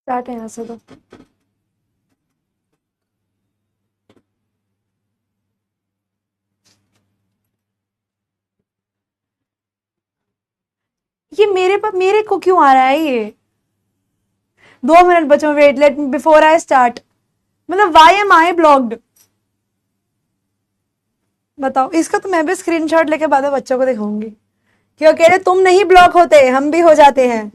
Start है यहाँ से तो। ये मेरे को क्यों आ रहा है ये? 2 मिनट बचो, wait let before I start. मतलब वाई एम आई ब्लॉक्ड? बताओ। इसका तो मैं भी स्क्रीनशॉट लेके बाद में बच्चों को दिखाऊंगी। क्यों कह रहे तुम नहीं ब्लॉक होते, हम भी हो जाते हैं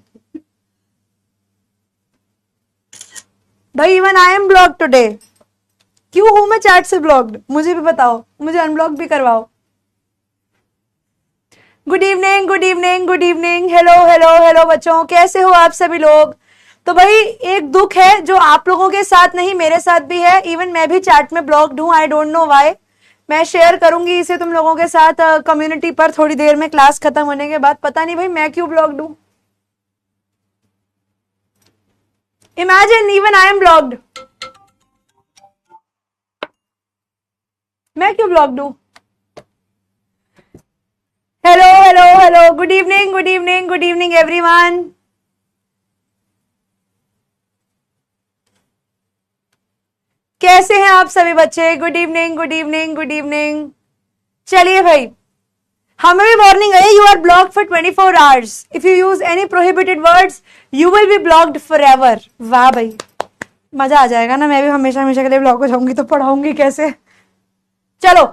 भाई। Even I M block today. क्यों हूं मैं चैट से ब्लॉक्ड? मुझे भी बताओ, मुझे अनब्लॉक भी करवाओ। Good evening, good evening, good evening. Hello hello hello बच्चों, कैसे हो आप सभी लोग? तो भाई एक दुख है जो आप लोगों के साथ नहीं मेरे साथ भी है। इवन मैं भी चैट में ब्लॉक्ड हूं, आई डोंट नो व्हाई। मैं शेयर करूंगी इसे तुम लोगों के साथ कम्युनिटी पर थोड़ी देर में, क्लास खत्म होने के बाद। पता नहीं भाई मैं क्यों ब्लॉक्ड हूं। Imagine even I am blocked. मैं क्यों ब्लॉक्ड हूं? Hello hello hello, good evening, good evening, good evening everyone. कैसे हैं आप सभी बच्चे? Good evening, good evening, good evening. चलिए भाई, हमें भी वार्निंग है, you are blocked for 24 hours. If you use any prohibited words you will be blocked forever. वाह भाई, मजा आ जाएगा ना। मैं भी हमेशा हमेशा के लिए ब्लॉक हो जाऊंगी तो पढ़ाऊंगी कैसे? चलो,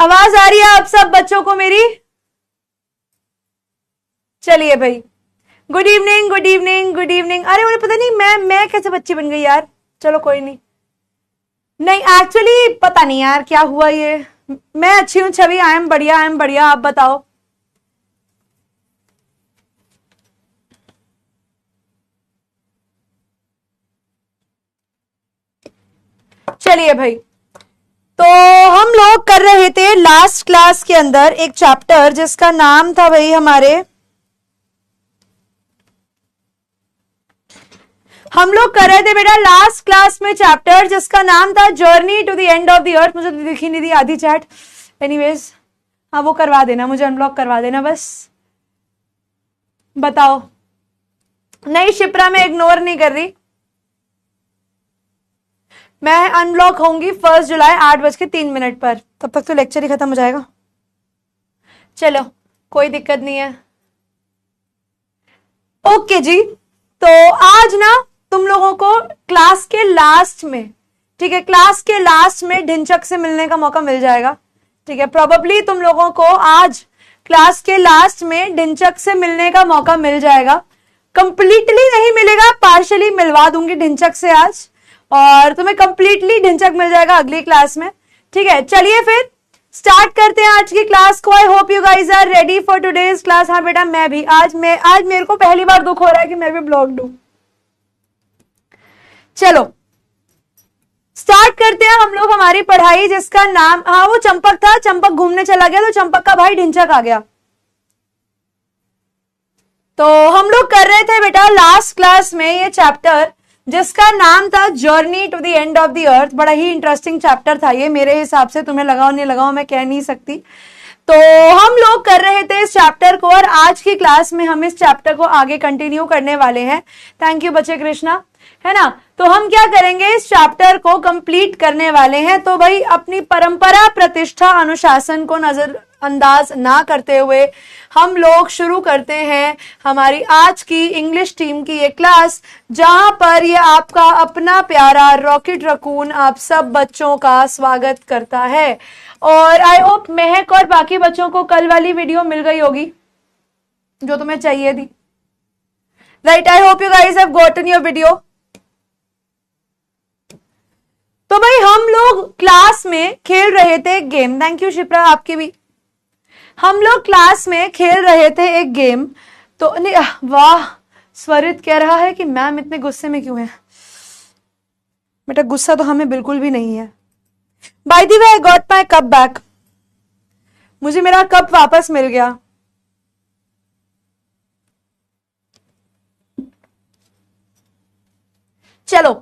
आवाज आ रही है आप सब बच्चों को मेरी? चलिए भाई, good evening, good evening, good evening. अरे मुझे पता नहीं मैं कैसे बच्ची बन गई यार। चलो कोई नहीं। नहीं एक्चुअली पता नहीं यार क्या हुआ ये। मैं अच्छी हूँ छवि, आई एम बढ़िया, आई एम बढ़िया। आप बताओ। चलिए भाई, तो हम लोग कर रहे थे लास्ट क्लास के अंदर एक चैप्टर जिसका नाम था भाई हम लोग कर रहे थे बेटा लास्ट क्लास में चैप्टर जिसका नाम था journey to the end of the earth. मुझे दिख ही नहीं दी आधी चैट। एनीवेज, हाँ वो करवा देना, मुझे अनब्लॉक करवा देना बस। बताओ। नहीं शिप्रा, मैं इग्नोर नहीं कर रही। मैं अनब्लॉक होंगी 1 जुलाई 8:03 पर। तब तक तो लेक्चर ही खत्म हो जाएगा। चलो कोई दिक्कत नहीं है। ओके जी, तो आज ना तुम लोगों को क्लास के लास्ट में, ठीक है, क्लास के लास्ट में ढिंचक से मिलने का मौका मिल जाएगा। ठीक है, प्रोबेबली तुम लोगों को आज क्लास के लास्ट में ढिंचक से मिलने का मौका मिल जाएगा। कंप्लीटली नहीं मिलेगा, पार्शियली मिलवा दूंगी ढिंचक से आज, और तुम्हें कंप्लीटली ढिंचक मिल जाएगा अगली क्लास में। ठीक है, चलिए फिर स्टार्ट करते हैं आज की क्लास को। I hope you guys are ready for today's class. हाँ बेटा, मैं भी आज मेरे को पहली बार दुख हो रहा है कि मैं भी ब्लॉक्ड हूं। चलो स्टार्ट करते हैं हम लोग हमारी पढ़ाई जिसका नाम, हाँ वो चंपक था, चंपक घूमने चला गया तो चंपक का भाई ढिंचक आ गया। तो हम लोग कर रहे थे बेटा लास्ट क्लास में ये चैप्टर जिसका नाम था journey to the end of the earth. बड़ा ही इंटरेस्टिंग चैप्टर था ये मेरे हिसाब से। तुम्हें लगाओ नहीं लगाओ मैं कह नहीं सकती। तो हम लोग कर रहे थे इस चैप्टर को, और आज की क्लास में हम इस चैप्टर को आगे कंटिन्यू करने वाले हैं। थैंक यू बच्चे कृष्णा, है ना। तो हम क्या करेंगे, इस चैप्टर को कंप्लीट करने वाले हैं। तो भाई अपनी परंपरा, प्रतिष्ठा, अनुशासन को नजरअंदाज ना करते हुए हम लोग शुरू करते हैं हमारी आज की इंग्लिश टीम की ये क्लास, जहां पर ये आपका अपना प्यारा रॉकेट रकून आप सब बच्चों का स्वागत करता है। और आई होप महक और बाकी बच्चों को कल वाली वीडियो मिल गई होगी जो तुम्हें चाहिए थी। Right, I hope you guys have gotten your video. तो भाई हम लोग क्लास में खेल रहे थे एक गेम। थैंक यू शिप्रा, आपकी भी। हम लोग क्लास में खेल रहे थे एक गेम। तो वाह, स्वरित कह रहा है कि मैम इतने गुस्से में क्यों है। बेटा गुस्सा तो हमें बिल्कुल भी नहीं है। By the way I got my cup back. मुझे मेरा कप वापस मिल गया। चलो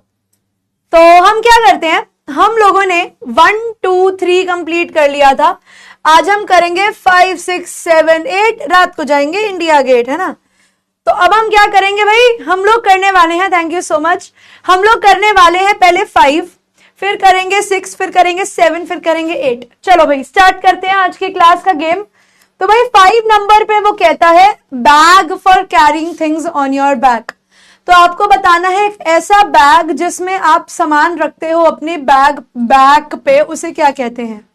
तो हम क्या करते हैं, हम लोगों ने 1 2 3 कंप्लीट कर लिया था। आज हम करेंगे 5 6 7 8। रात को जाएंगे इंडिया गेट, है ना। तो अब हम क्या करेंगे भाई, हम लोग करने वाले हैं, थैंक यू सो मच, हम लोग करने वाले हैं पहले 5, फिर करेंगे 6, फिर करेंगे 7, फिर करेंगे 8। चलो भाई स्टार्ट करते हैं आज की क्लास का गेम। तो भाई 5 नंबर पे वो कहता है bag for carrying things on your back. तो आपको बताना है एक ऐसा बैग जिसमें आप सामान रखते हो अपने बैक पे, उसे क्या कहते हैं?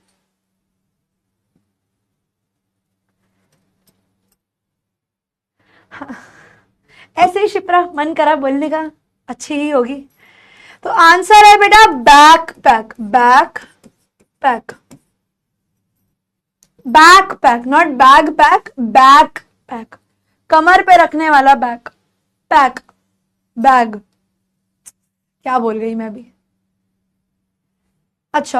ऐसे ही शिप्रा मन करा बोलने का, अच्छी ही होगी। तो आंसर है बेटा backpack, backpack, backpack, not bag pack, backpack, कमर पे रखने वाला बैग, पैक, बैग, क्या बोल गई मैं भी। अच्छा,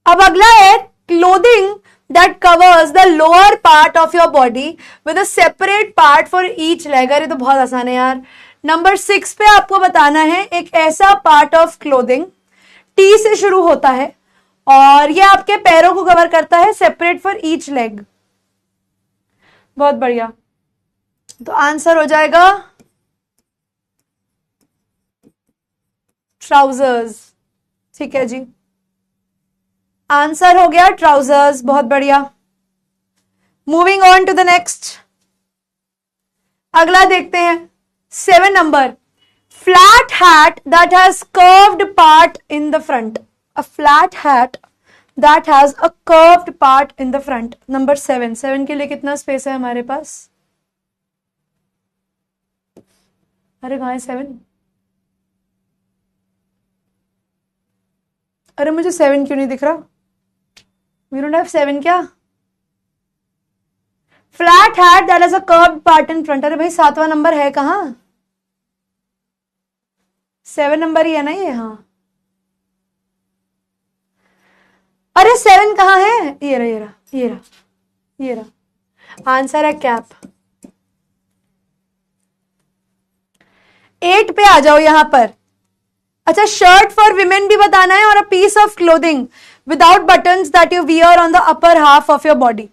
अब अगला है clothing that covers the lower part of your body with a separate part for each leg। अरे तो बहुत आसान है यार। नंबर 6 पे आपको बताना है एक ऐसा पार्ट ऑफ क्लोथिंग, टी से शुरू होता है और ये आपके पैरों को कवर करता है, सेपरेट फॉर ईच लेग। बहुत बढ़िया, तो आंसर हो जाएगा ट्राउजर्स। ठीक है जी, आंसर हो गया ट्राउजर्स, बहुत बढ़िया। Moving on to the next, अगला देखते हैं 7 number, flat hat that has curved part in the front, a flat hat that has a curved part in the front. Number 7 के लिए कितना स्पेस है हमारे पास? अरे कहां है 7? अरे मुझे 7 क्यों नहीं दिख रहा? We don't have 7 क्या? Flat hat that has a curved part in front. अरे भाई 7वां नंबर है कहां? 7 नंबर ही है ना ये? हाँ, अरे 7 कहां है? ये रहा, ये रहा, ये रहा, ये रहा। आंसर है कैप। 8 पे आ जाओ यहां पर। अच्छा, शर्ट फॉर विमेन भी बताना है और a piece of clothing without buttons that you wear on the upper half of your body.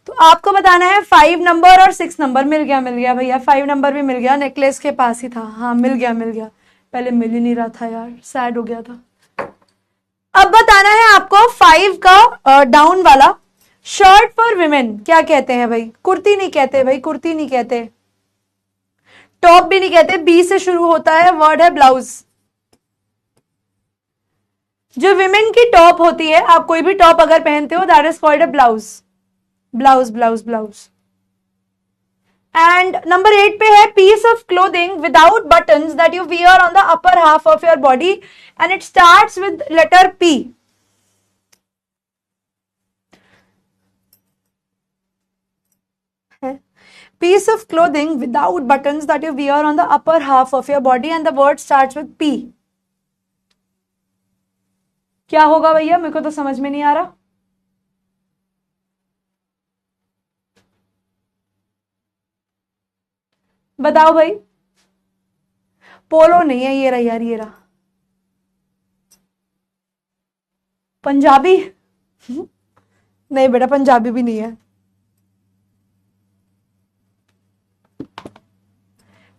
तो आपको बताना है 5 नंबर और 6 नंबर। मिल गया भैया, 5 नंबर भी मिल गया, नेकलेस के पास ही था। हाँ मिल गया, पहले मिल ही नहीं रहा था यार, सैड हो गया था। अब बताना है आपको 5 का डाउन वाला, शर्ट फॉर विमेन क्या कहते हैं भाई? कुर्ती नहीं कहते भाई, कुर्ती नहीं कहते, टॉप भी नहीं कहते, बी से शुरू होता है, वर्ड है ब्लाउज। जो विमेन की टॉप होती है, आप कोई भी टॉप अगर पहनते हो, that is called a blouse, blouse, blouse, blouse. And number 8 पे है piece of clothing without buttons that you wear on the upper half of your body and it starts with letter P. Piece of clothing without buttons that you wear on the upper half of your body and the word starts with P। क्या होगा भैया? मेरे को तो समझ में नहीं आ रहा। बताओ भाई। पोलो नहीं है, ये रहा यार, ये रहा। पंजाबी? नहीं बेटा, पंजाबी भी नहीं है।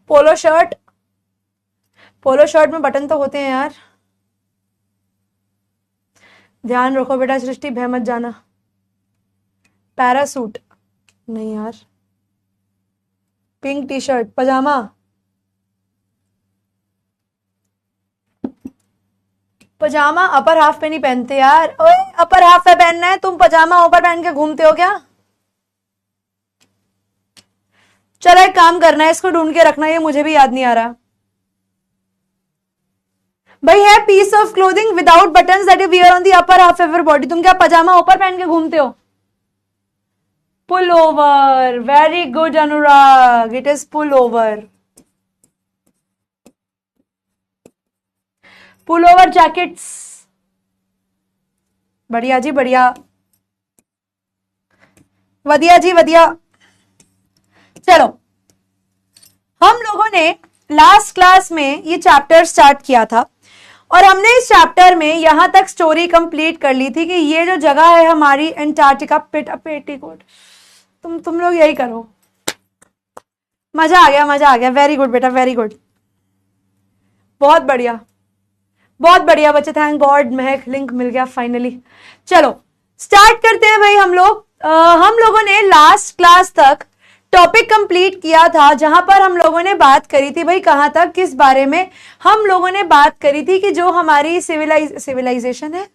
पोलो शर्ट, पोलो शर्ट में बटन तो होते हैं यार। ध्यान रखो बेटा सृष्टि, भय मत जाना। पैरासूट नहीं यार। पिंक टी शर्ट, पजामा, पजामा अपर हाफ पे नहीं पहनते यार। ओए अपर हाफ पे पहनना है, तुम पजामा ऊपर पहन के घूमते हो क्या? चलो एक काम करना है, इसको ढूंढ के रखना, ये मुझे भी याद नहीं आ रहा भाई। है piece of clothing without buttons that you wear on the upper half of your body. तुम क्या पजामा ऊपर पहन के घूमते हो? Pullover, very good Anurag, it is pullover. Pullover jackets, बढ़िया जी बढ़िया, वधिया जी वधिया। चलो, हम लोगों ने लास्ट क्लास में ये चैप्टर स्टार्ट किया था और हमने इस चैप्टर में यहां तक स्टोरी कंप्लीट कर ली थी कि ये जो जगह है हमारी एंटार्क्टिका, पेटीकोट, तुम लोग यही करो। मजा आ गया, मजा आ गया, वेरी गुड बेटा, वेरी गुड, बहुत बढ़िया, बहुत बढ़िया बच्चे, थैंक गॉड महक लिंक मिल गया फाइनली। चलो स्टार्ट करते हैं भाई। हम लोगों ने लास्ट क्लास तक टॉपिक कंप्लीट किया था, जहां पर हम लोगों ने बात करी थी भाई, कहां तक, किस बारे में हम लोगों ने बात करी थी कि जो हमारी सिविलाइजेशन है,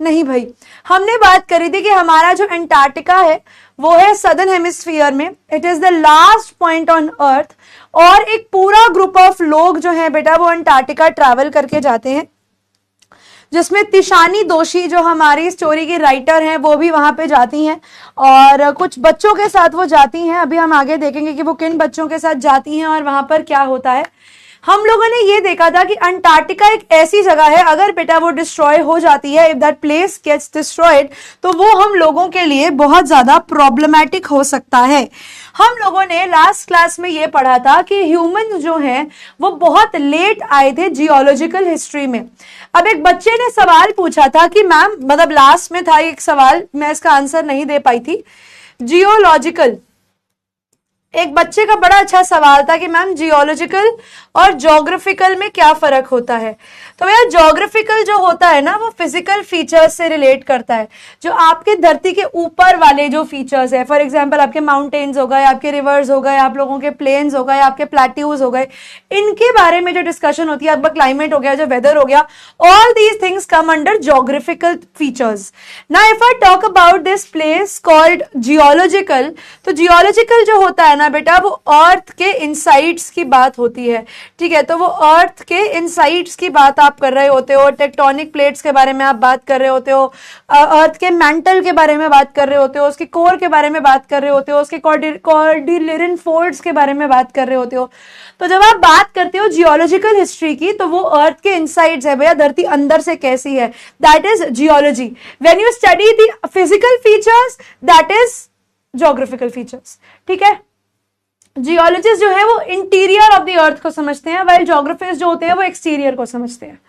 नहीं भाई, हमने बात करी थी कि हमारा जो अंटार्कटिका है वो है सदर्न हेमिस्फीयर में, it is the last point on earth, और एक पूरा ग्रुप ऑफ लोग जो है बेटा वो अंटार्कटिका ट्रैवल करके जाते हैं, जिसमें तिशानी दोषी जो हमारी स्टोरी की राइटर हैं वो भी वहां पे जाती हैं, और कुछ बच्चों के साथ वो जाती हैं। अभी हम आगे देखेंगे कि वो किन बच्चों के साथ जाती हैं और वहां पर क्या होता है। हम लोगों ने ये देखा था कि अंटार्कटिका एक ऐसी जगह है, अगर बेटा वो डिस्ट्रॉय हो जाती है, if that place gets destroyed, तो वो हम लोगों के लिए बहुत ज्यादा प्रॉब्लमैटिक हो सकता है। हम लोगों ने लास्ट क्लास में ये पढ़ा था कि ह्यूमन जो हैं वो बहुत लेट आए थे जियोलॉजिकल हिस्ट्री में। अब एक बच्चे ने सवाल पूछा था कि मैम, मतलब लास्ट में था एक सवाल, मैं इसका आंसर नहीं दे पाई थी, जियोलॉजिकल, एक बच्चे का बड़ा अच्छा सवाल था कि मैम जियोलॉजिकल और ज्योग्राफिकल में क्या फर्क होता है। तो भैया ज्योग्राफिकल जो होता है ना वो फिजिकल फीचर्स से रिलेट करता है, जो आपके धरती के ऊपर वाले जो फीचर्स है, फॉर एग्जांपल आपके माउंटेन्स हो गए, आपके रिवर्स हो गए, आप लोगों के प्लेन्स हो गए, आपके प्लेट्यूज हो गए, इनके बारे में जो डिस्कशन होती है, आपका क्लाइमेट हो गया, जो वेदर हो गया, all these things come under geographical features. Now if I talk about this place called geological, तो जियोलॉजिकल जो होता है ना बेटा वो अर्थ के इनसाइड्स की बात होती है, ठीक है। तो वो अर्थ के इनसाइड्स की बात आप कर रहे होते हो, टेक्टोनिक प्लेट्स के बारे में आप बात कर रहे होते हो, अर्थ के मैंटल के बारे में बात कर रहे होते हो, उसके कोर के बारे में बात कर रहे होते हो, उसके कॉर्डिलेरन फोल्ड्स के बारे में बात कर रहे होते हो। तो जब आप बात करते हो जियोलॉजिकल हिस्ट्री की, तो वो अर्थ के इनसाइड्स है भैया, धरती अंदर से कैसी है, that is geology. When you study the physical features, that is geographical features, ठीक है। जियोलॉजिस्ट जो है वो इंटीरियर ऑफ द अर्थ को समझते हैं, वाइल ज्योग्राफिस्ट जो होते हैं वो एक्सटीरियर को समझते हैं।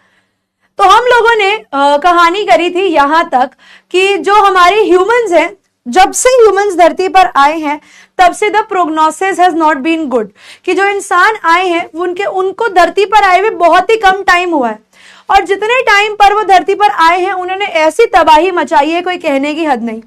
तो हम लोगों ने कहानी करी थी यहां तक कि जो हमारे ह्यूमंस हैं, जब से ह्यूमंस धरती पर आए हैं तब से the prognosis has not been good, कि जो इंसान आए हैं उनको धरती पर आए हुए बहुत ही कम टाइम हुआ है, और जितने टाइम पर वो धरती पर आए हैं उन्होंने ऐसी तबाही मचाई है कोई कहने की हद नहीं।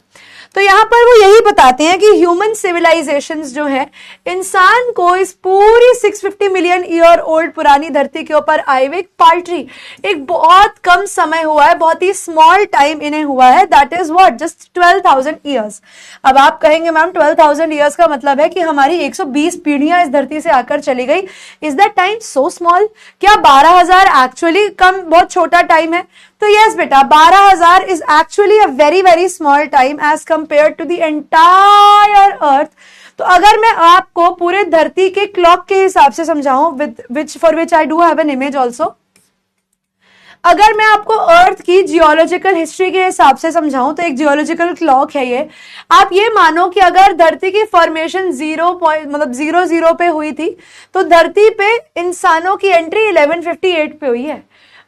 तो यहां पर वो यही बताते हैं कि ह्यूमन सिविलाइजेशंस जो है, इंसान को इस पूरी 650 मिलियन ईयर ओल्ड पुरानी धरती के ऊपर आए हुए एक पाल्ट्री, एक बहुत कम समय हुआ है, बहुत ही स्मॉल टाइम इन्हें हुआ है, that is what, just 12,000 years. अब आप कहेंगे मैम 12,000 ईयर्स का मतलब है कि हमारी 120 पीढ़ियां इस धरती से आकर चली गई, is that time so small? क्या 12,000 एक्चुअली कम, बहुत छोटा टाइम है? तो यस बेटा, 12,000 is actually a very very small time as compare to the entire earth. तो अगर मैं आपको पूरे धरती के क्लॉक के हिसाब से समझाऊं, for which I do have an image also, अगर मैं आपको अर्थ की जियोलॉजिकल हिस्ट्री के हिसाब से समझाऊं तो एक जियोलॉजिकल क्लॉक है ये। आप ये मानो कि अगर धरती की फॉर्मेशन 0 पे हुई थी, तो धरती पे इंसानों की एंट्री 1158 पे हुई है।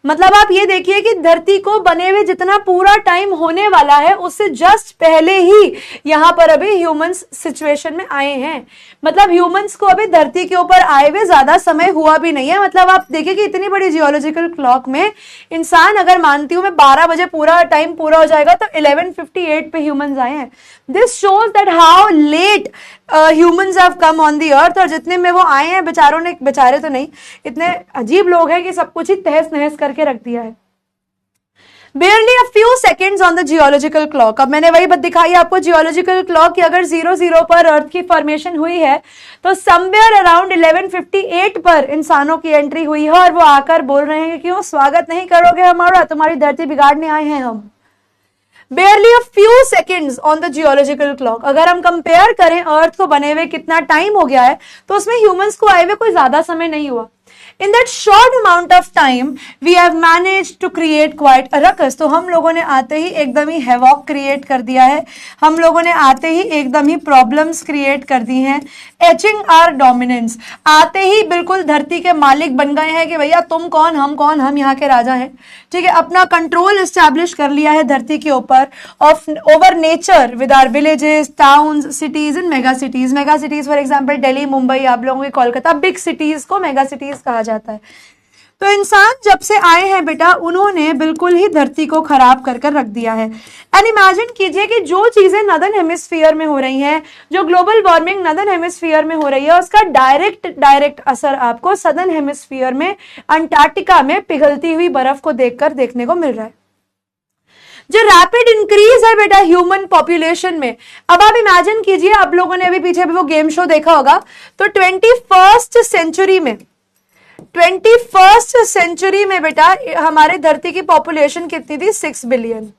मतलब आप ये देखिए कि धरती को बने हुए जितना पूरा टाइम होने वाला है, उससे जस्ट पहले ही यहां पर अभी ह्यूमंस सिचुएशन में आए हैं। मतलब ह्यूमंस को अभी धरती के ऊपर आए हुए ज्यादा समय हुआ भी नहीं है। मतलब आप देखिए कि इतनी बड़ी जियोलॉजिकल क्लॉक में इंसान, अगर मानती हूं मैं 12 बजे पूरा टाइम पूरा हो जाएगा, तो 1158 पे ह्यूमंस आए हैं। This shows that how late humans have come on the earth. और जितने में वो आए हैं बेचारों ने, बेचारे तो नहीं, इतने अजीब लोग हैं कि सब कुछ ही तहस नहस करके रख दिया है। Barely a few seconds on the geological clock। अब मैंने वही बात दिखाई आपको जियोलॉजिकल क्लॉक की, अगर 00 पर अर्थ की फॉर्मेशन हुई है तो समवेयर अराउंड 1158 पर इंसानों की एंट्री हुई है, और वो आकर बोल रहे हैं कि क्यों स्वागत नहीं करोगे हमारा, तुम्हारी धरती बिगाड़ने आए हैं हम। Barely a few seconds on the geological clock। अगर हम कंपेयर करें अर्थ को बने हुए कितना टाइम हो गया है, तो उसमें ह्यूमंस को आए हुए कोई ज्यादा समय नहीं हुआ। In that short amount of time, we have managed to create quite a ruckus। तो हम लोगों ने आते ही एकदम ही हैवॉक क्रिएट कर दिया है, हम लोगों ने आते ही एकदम ही प्रॉब्लम्स क्रिएट कर दी हैं। एचिंग आर डोमिनेंस, आते ही बिल्कुल धरती के मालिक बन गए हैं कि भैया तुम कौन, हम यहाँ के राजा हैं, ठीक है। अपना कंट्रोल एस्टैब्लिश कर लिया है धरती के ऊपर of over nature with our villages, towns, cities and mega cities. Mega cities for example Delhi, Mumbai, आप लोगों के कोलकाता, बिग सिटीज को मेगा सिटीज कहा जाता है। तो इंसान जब से आए हैं बेटा, उन्होंने बिल्कुल ही धरती को खराब कर कर रख दिया है। एंड इमेजिन कीजिए कि जो चीजें नदर्न हेमिस्फीयर में हो रही हैं, जो ग्लोबल वार्मिंग नदर्न हेमिस्फीयर में हो रही है, उसका डायरेक्ट असर आपको सदर्न हेमिस्फीयर में अंटार्कटिका में पिघलती हुई बर्फ को देखकर देखने को मिल रहा है। जो रैपिड इंक्रीज है बेटा ह्यूमन पॉपुलेशन में, अब आप इमेजिन कीजिए, आप लोगों ने अभी पीछे भी वो गेम शो देखा होगा, तो 21st सेंचुरी में बेटा हमारे धरती की पॉपुलेशन कितनी थी? 6 बिलियन।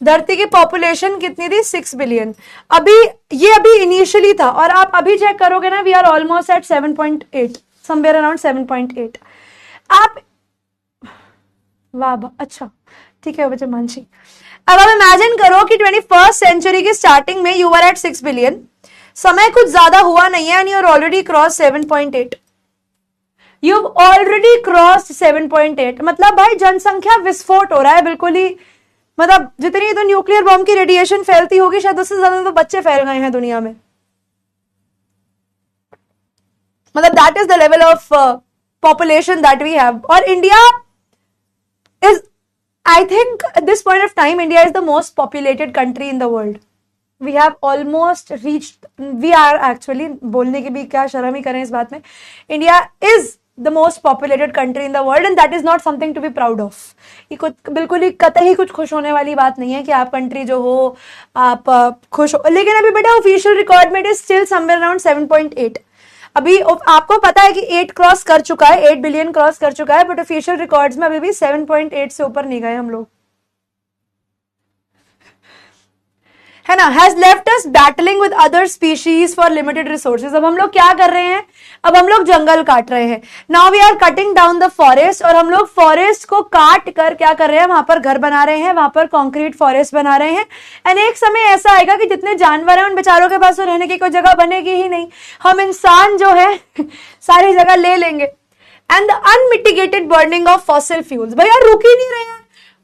धरती की पॉपुलेशन कितनी थी? 6 बिलियन। अभी इनिशियली था, और आप अभी चेक करोगे ना, we are almost at 7.8, somewhere around 7.8। आप वाह अच्छा ठीक है बच्चे मानसी। अब आप इमेजिन करो कि 21st सेंचुरी की स्टार्टिंग में यू आर एट 6 बिलियन, समय कुछ ज्यादा हुआ नहीं है, and you are already cross 7.8। You've already crossed 7.8, मतलब भाई जनसंख्या विस्फोट हो रहा है बिल्कुल ही, मतलब जितनी तो न्यूक्लियर बॉम्ब की रेडिएशन फैलती होगी, शायद उससे ज्यादा तो बच्चे फैल गए हैं दुनिया में। मतलब that is the level of population that we have. और India is, I think at this point of time, India is the most populated country in the world. We have almost reached, we are actually, बोलने की भी क्या शर्म ही करें इस बात में, India is the most populated country in the world, and that is not something to be proud of। ये कुछ बिल्कुल ही कतई कुछ खुश होने वाली बात नहीं है कि आप कंट्री जो हो आप खुश हो। लेकिन अभी बेटा ऑफिशियल रिकॉर्ड में it is still somewhere around 7.8। अभी आपको पता है कि 8 क्रॉस कर चुका है, 8 बिलियन क्रॉस कर चुका है, बट ऑफिशियल रिकॉर्ड्स में अभी भी 7.8 से ऊपर नहीं गए हम लोग, है ना। Has left us battling with other species for limited resources. अब हम लोग क्या कर रहे हैं? अब हम लोग जंगल काट रहे हैं। Now we are cutting down the forest, और हम लोग फॉरेस्ट को काट कर क्या कर रहे हैं? वहां पर घर बना रहे हैं, वहां पर कॉन्क्रीट फॉरेस्ट बना रहे हैं। एंड एक समय ऐसा आएगा कि जितने जानवर हैं उन बेचारों के पास तो रहने की कोई जगह बनेगी ही नहीं, हम इंसान जो है सारी जगह ले लेंगे। And the unmitigated burning of fossil fuels, भैया रुक ही नहीं रहे हैं,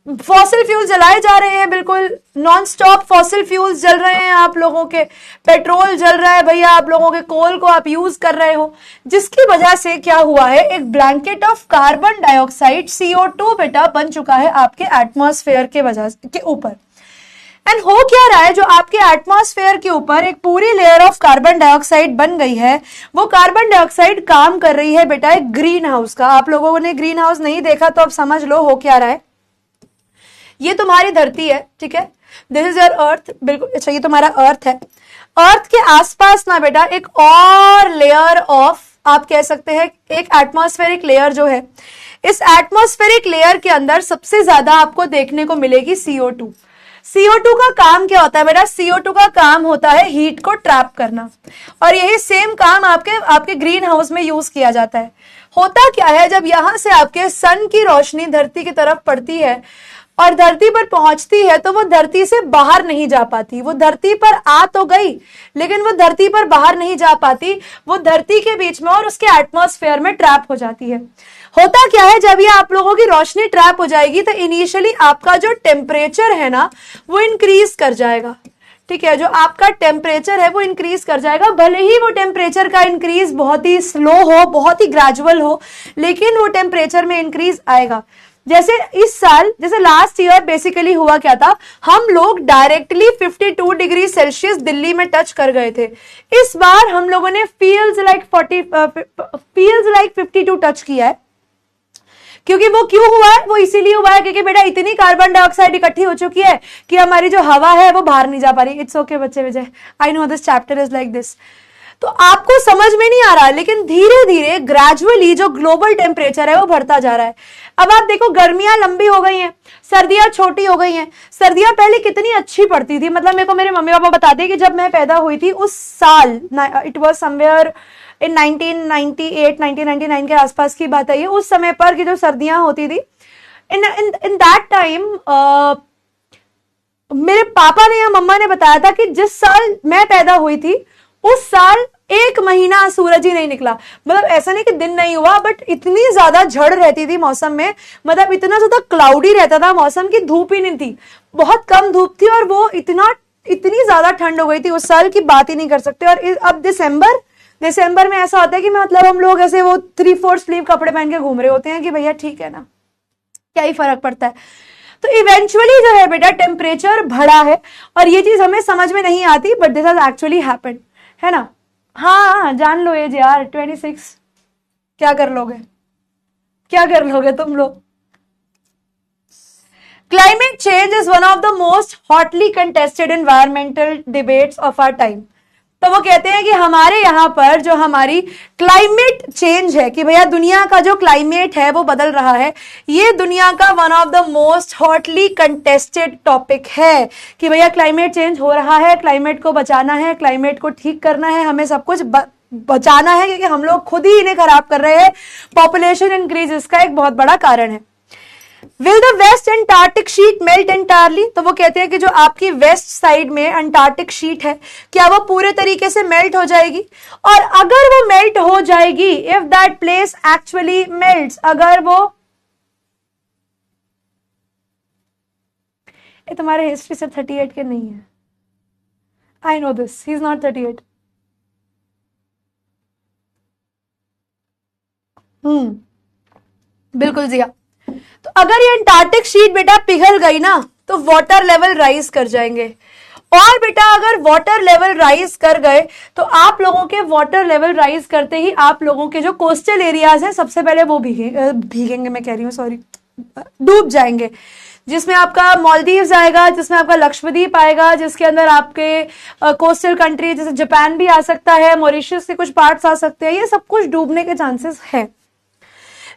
फॉसिल फ्यूल्स जलाए जा रहे हैं, बिल्कुल नॉन स्टॉप फॉसिल फ्यूल्स जल रहे हैं। आप लोगों के पेट्रोल जल रहा है भैया, आप लोगों के कोल को आप यूज कर रहे हो, जिसकी वजह से क्या हुआ है? एक blanket of carbon dioxide CO2 बेटा बन चुका है आपके एटमॉस्फेयर के वजह के ऊपर। एंड हो क्या रहा है? जो आपके एटमॉस्फेयर के ऊपर एक पूरी लेयर ऑफ कार्बन डाइऑक्साइड बन गई है, वो कार्बन डाइऑक्साइड काम कर रही है बेटा एक ग्रीन हाउस का। आप लोगों ने ग्रीन हाउस नहीं देखा तो अब समझ लो हो क्या रहा है। ये तुम्हारी धरती है, ठीक है, दिस इज योर अर्थ, बिल्कुल अच्छा, ये तुम्हारा अर्थ है। अर्थ के आसपास ना बेटा एक और लेयर ऑफ, आप कह सकते हैं एक एटमॉस्फेरिक लेयर जो है, इस एटमॉस्फेरिक लेयर के अंदर सबसे ज्यादा आपको देखने को मिलेगी CO2। CO2 का काम क्या होता है बेटा? CO2 का काम होता है हीट को ट्रैप करना, और यही सेम काम आपके ग्रीन हाउस में यूज किया जाता है। होता क्या है, जब यहां से आपके सन की रोशनी धरती की तरफ पड़ती है और धरती पर पहुंचती है, तो वो धरती से बाहर नहीं जा पाती। वो धरती पर आ तो गई, लेकिन वो धरती पर बाहर नहीं जा पाती, वो धरती के बीच में और उसके एटमॉस्फेयर में ट्रैप हो जाती है। होता क्या है, जब ये आप लोगों की रोशनी ट्रैप हो जाएगी तो इनिशियली आपका जो टेम्परेचर है ना वो इंक्रीज कर जाएगा, ठीक है। जो आपका टेम्परेचर है वो इंक्रीज कर जाएगा, भले ही वो टेम्परेचर का इंक्रीज बहुत ही स्लो हो, बहुत ही ग्रेजुअल हो, लेकिन वो टेम्परेचर में इंक्रीज आएगा। जैसे इस साल, जैसे लास्ट ईयर बेसिकली हुआ क्या था, हम लोग डायरेक्टली 52 डिग्री सेल्सियस दिल्ली में टच कर गए थे। इस बार हम लोगों ने फील्स लाइक 52 टच किया है। क्योंकि वो क्यों हुआ है? वो इसीलिए हुआ है क्योंकि बेटा इतनी कार्बन डाइऑक्साइड इकट्ठी हो चुकी है कि हमारी जो हवा है वो बाहर नहीं जा पा रही। इट्स ओके बच्चे Vijay, I know this chapter is like this. तो आपको समझ में नहीं आ रहा है, लेकिन धीरे धीरे ग्रेजुअली जो ग्लोबल टेम्परेचर है वो बढ़ता जा रहा है। अब आप देखो, गर्मियां लंबी हो गई हैं, सर्दियां छोटी हो गई हैं। सर्दियां पहले कितनी अच्छी पड़ती थी, मतलब मेरे को मेरे मम्मी पापा बताते कि जब मैं पैदा हुई थी उस साल, इट वाज समवेयर इन 1998-1999 के आसपास की बात है ये, उस समय पर की जो सर्दियां होती थी, इन दैट टाइम मेरे पापा ने या मम्मा ने बताया था कि जिस साल मैं पैदा हुई थी उस साल 1 महीना सूरज ही नहीं निकला। मतलब ऐसा नहीं कि दिन नहीं हुआ, बट इतनी ज्यादा झड़ रहती थी मौसम में, मतलब इतना ज्यादा क्लाउडी रहता था मौसम की, धूप ही नहीं थी, बहुत कम धूप थी, और वो इतनी ज्यादा ठंड हो गई थी उस साल की बात ही नहीं कर सकते। और अब दिसंबर में ऐसा होता है कि मतलब हम लोग ऐसे वो 3/4 स्लीव कपड़े पहन के घूम रहे होते हैं कि भैया ठीक है ना, क्या ही फर्क पड़ता है। तो इवेंचुअली जो है बेटा टेम्परेचर बढ़ा है, और ये चीज हमें समझ में नहीं आती, but this has actually happened, है ना। हाँ जान लो एज यार 26, क्या कर लोगे तुम लोग। Climate change is one of the most hotly contested environmental debates of our time. तो वो कहते हैं कि हमारे यहाँ पर जो हमारी क्लाइमेट चेंज है, कि भैया दुनिया का जो क्लाइमेट है वो बदल रहा है, ये दुनिया का one of the most hotly contested topic है, कि भैया क्लाइमेट चेंज हो रहा है, क्लाइमेट को बचाना है, क्लाइमेट को ठीक करना है, हमें सब कुछ बचाना है, क्योंकि हम लोग खुद ही इन्हें खराब कर रहे हैं। पॉपुलेशन इंक्रीज इसका एक बहुत बड़ा कारण है। Will the west Antarctic sheet melt entirely? तो वो कहते हैं कि जो आपकी वेस्ट साइड में अंटार्कटिक शीट है, क्या वो पूरे तरीके से मेल्ट हो जाएगी? और अगर वो मेल्ट हो जाएगी, if that place actually melts, अगर वो, ये तुम्हारे हिस्ट्री से 38 के नहीं है, आई know this, he is not 38। बिल्कुल जिया। तो अगर ये अंटार्कटिक शीट बेटा पिघल गई ना, तो वाटर लेवल राइज कर जाएंगे, और बेटा अगर वाटर लेवल राइज कर गए तो आप लोगों के वाटर लेवल राइज करते ही आप लोगों के जो कोस्टल एरियाज हैं सबसे पहले वो भीगेंगे, मैं कह रही हूँ सॉरी, डूब जाएंगे, जिसमें आपका मालदीव्स आएगा, जिसमें आपका लक्षद्वीप आएगा, जिसके अंदर आपके कोस्टल कंट्री जैसे जापान भी आ सकता है, मॉरिशस के कुछ पार्ट्स आ सकते हैं, ये सब कुछ डूबने के चांसेस है।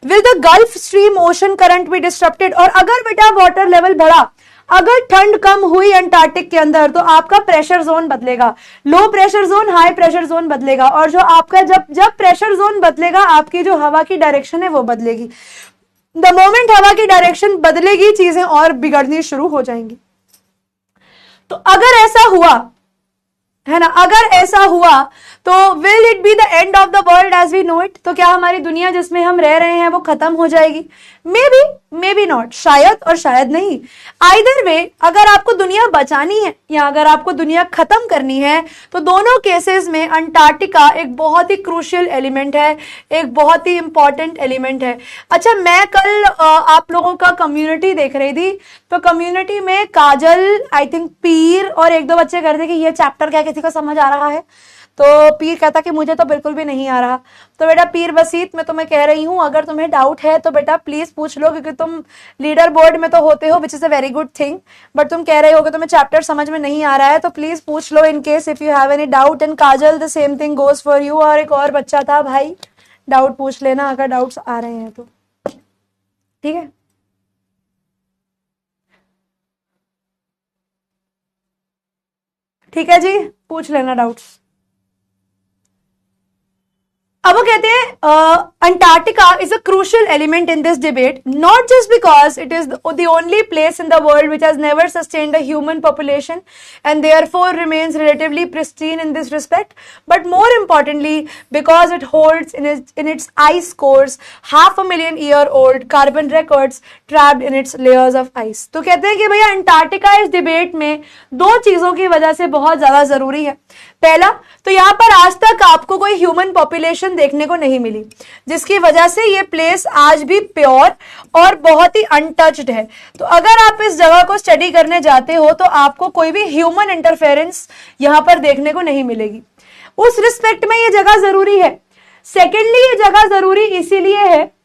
Will the Gulf Stream ocean current be disrupted? और अगर बेटा वाटर लेवल बढ़ा, अगर ठंड कम हुई अंटार्कटिक के अंदर, तो आपका प्रेशर जोन बदलेगा, low pressure zone high pressure zone बदलेगा, और जो आपका जब प्रेशर जोन बदलेगा, आपकी जो हवा की डायरेक्शन है वो बदलेगी। द मोमेंट हवा की डायरेक्शन बदलेगी, चीजें और बिगड़नी शुरू हो जाएंगी। तो अगर ऐसा हुआ है ना, अगर ऐसा हुआ तो will it be the end of the world as we know it? तो क्या हमारी दुनिया जिसमें हम रह रहे हैं वो खत्म हो जाएगी? मे बी नॉट, शायद और शायद नहीं। आइदर वे, अगर आपको दुनिया बचानी है या अगर आपको दुनिया खत्म करनी है, तो दोनों केसेस में अंटार्कटिका एक बहुत ही क्रूशियल एलिमेंट है, एक बहुत ही इंपॉर्टेंट एलिमेंट है। अच्छा, मैं कल आप लोगों का कम्युनिटी देख रही थी, तो कम्युनिटी में काजल, आई थिंक पीर और 1-2 बच्चे कह रहे थे कि ये चैप्टर क्या किसी को समझ आ रहा है, तो पीर कहता कि मुझे तो बिल्कुल भी नहीं आ रहा। तो बेटा पीर वसीत, मैं तुम्हें कह रही हूं, अगर तुम्हें डाउट है तो बेटा प्लीज पूछ लो, क्योंकि तुम लीडर बोर्ड में तो होते हो, which is a very good thing, but तुम कह रहे हो कि तुम्हें चैप्टर समझ में नहीं आ रहा है, तो प्लीज पूछ लो in case if you have any doubt. And Kajal, the same thing goes for you. और एक और बच्चा था भाई, डाउट पूछ लेना अगर डाउट्स आ रहे हैं तो, ठीक है। ठीक है जी, पूछ लेना डाउट्स। अब वो कहते हैं Antarctica is a crucial element in this debate, not just because it is the only place in the world which has never sustained a human population and therefore remains relatively pristine in this respect, but more importantly because it holds in its ice cores 500,000 year old carbon records trapped in its layers of ice। तो कहते हैं कि भैया Antarctica इस debate में 2 चीजों की वजह से बहुत ज्यादा जरूरी है। पहला तो यहाँ पर आज तक आपको कोई ह्यूमन पॉपुलेशन देखने को नहीं मिली, जिसकी वजह से ये प्लेस आज भी प्योर और बहुत ही अनटच्ड है। तो अगर आप इस जगह को स्टडी करने जाते हो तो आपको कोई भी ह्यूमन इंटरफेरेंस यहाँ पर देखने को नहीं मिलेगी। उस रिस्पेक्ट में ये जगह जरूरी है। सेकेंडली ये जगह जरूरी इसीलिए है,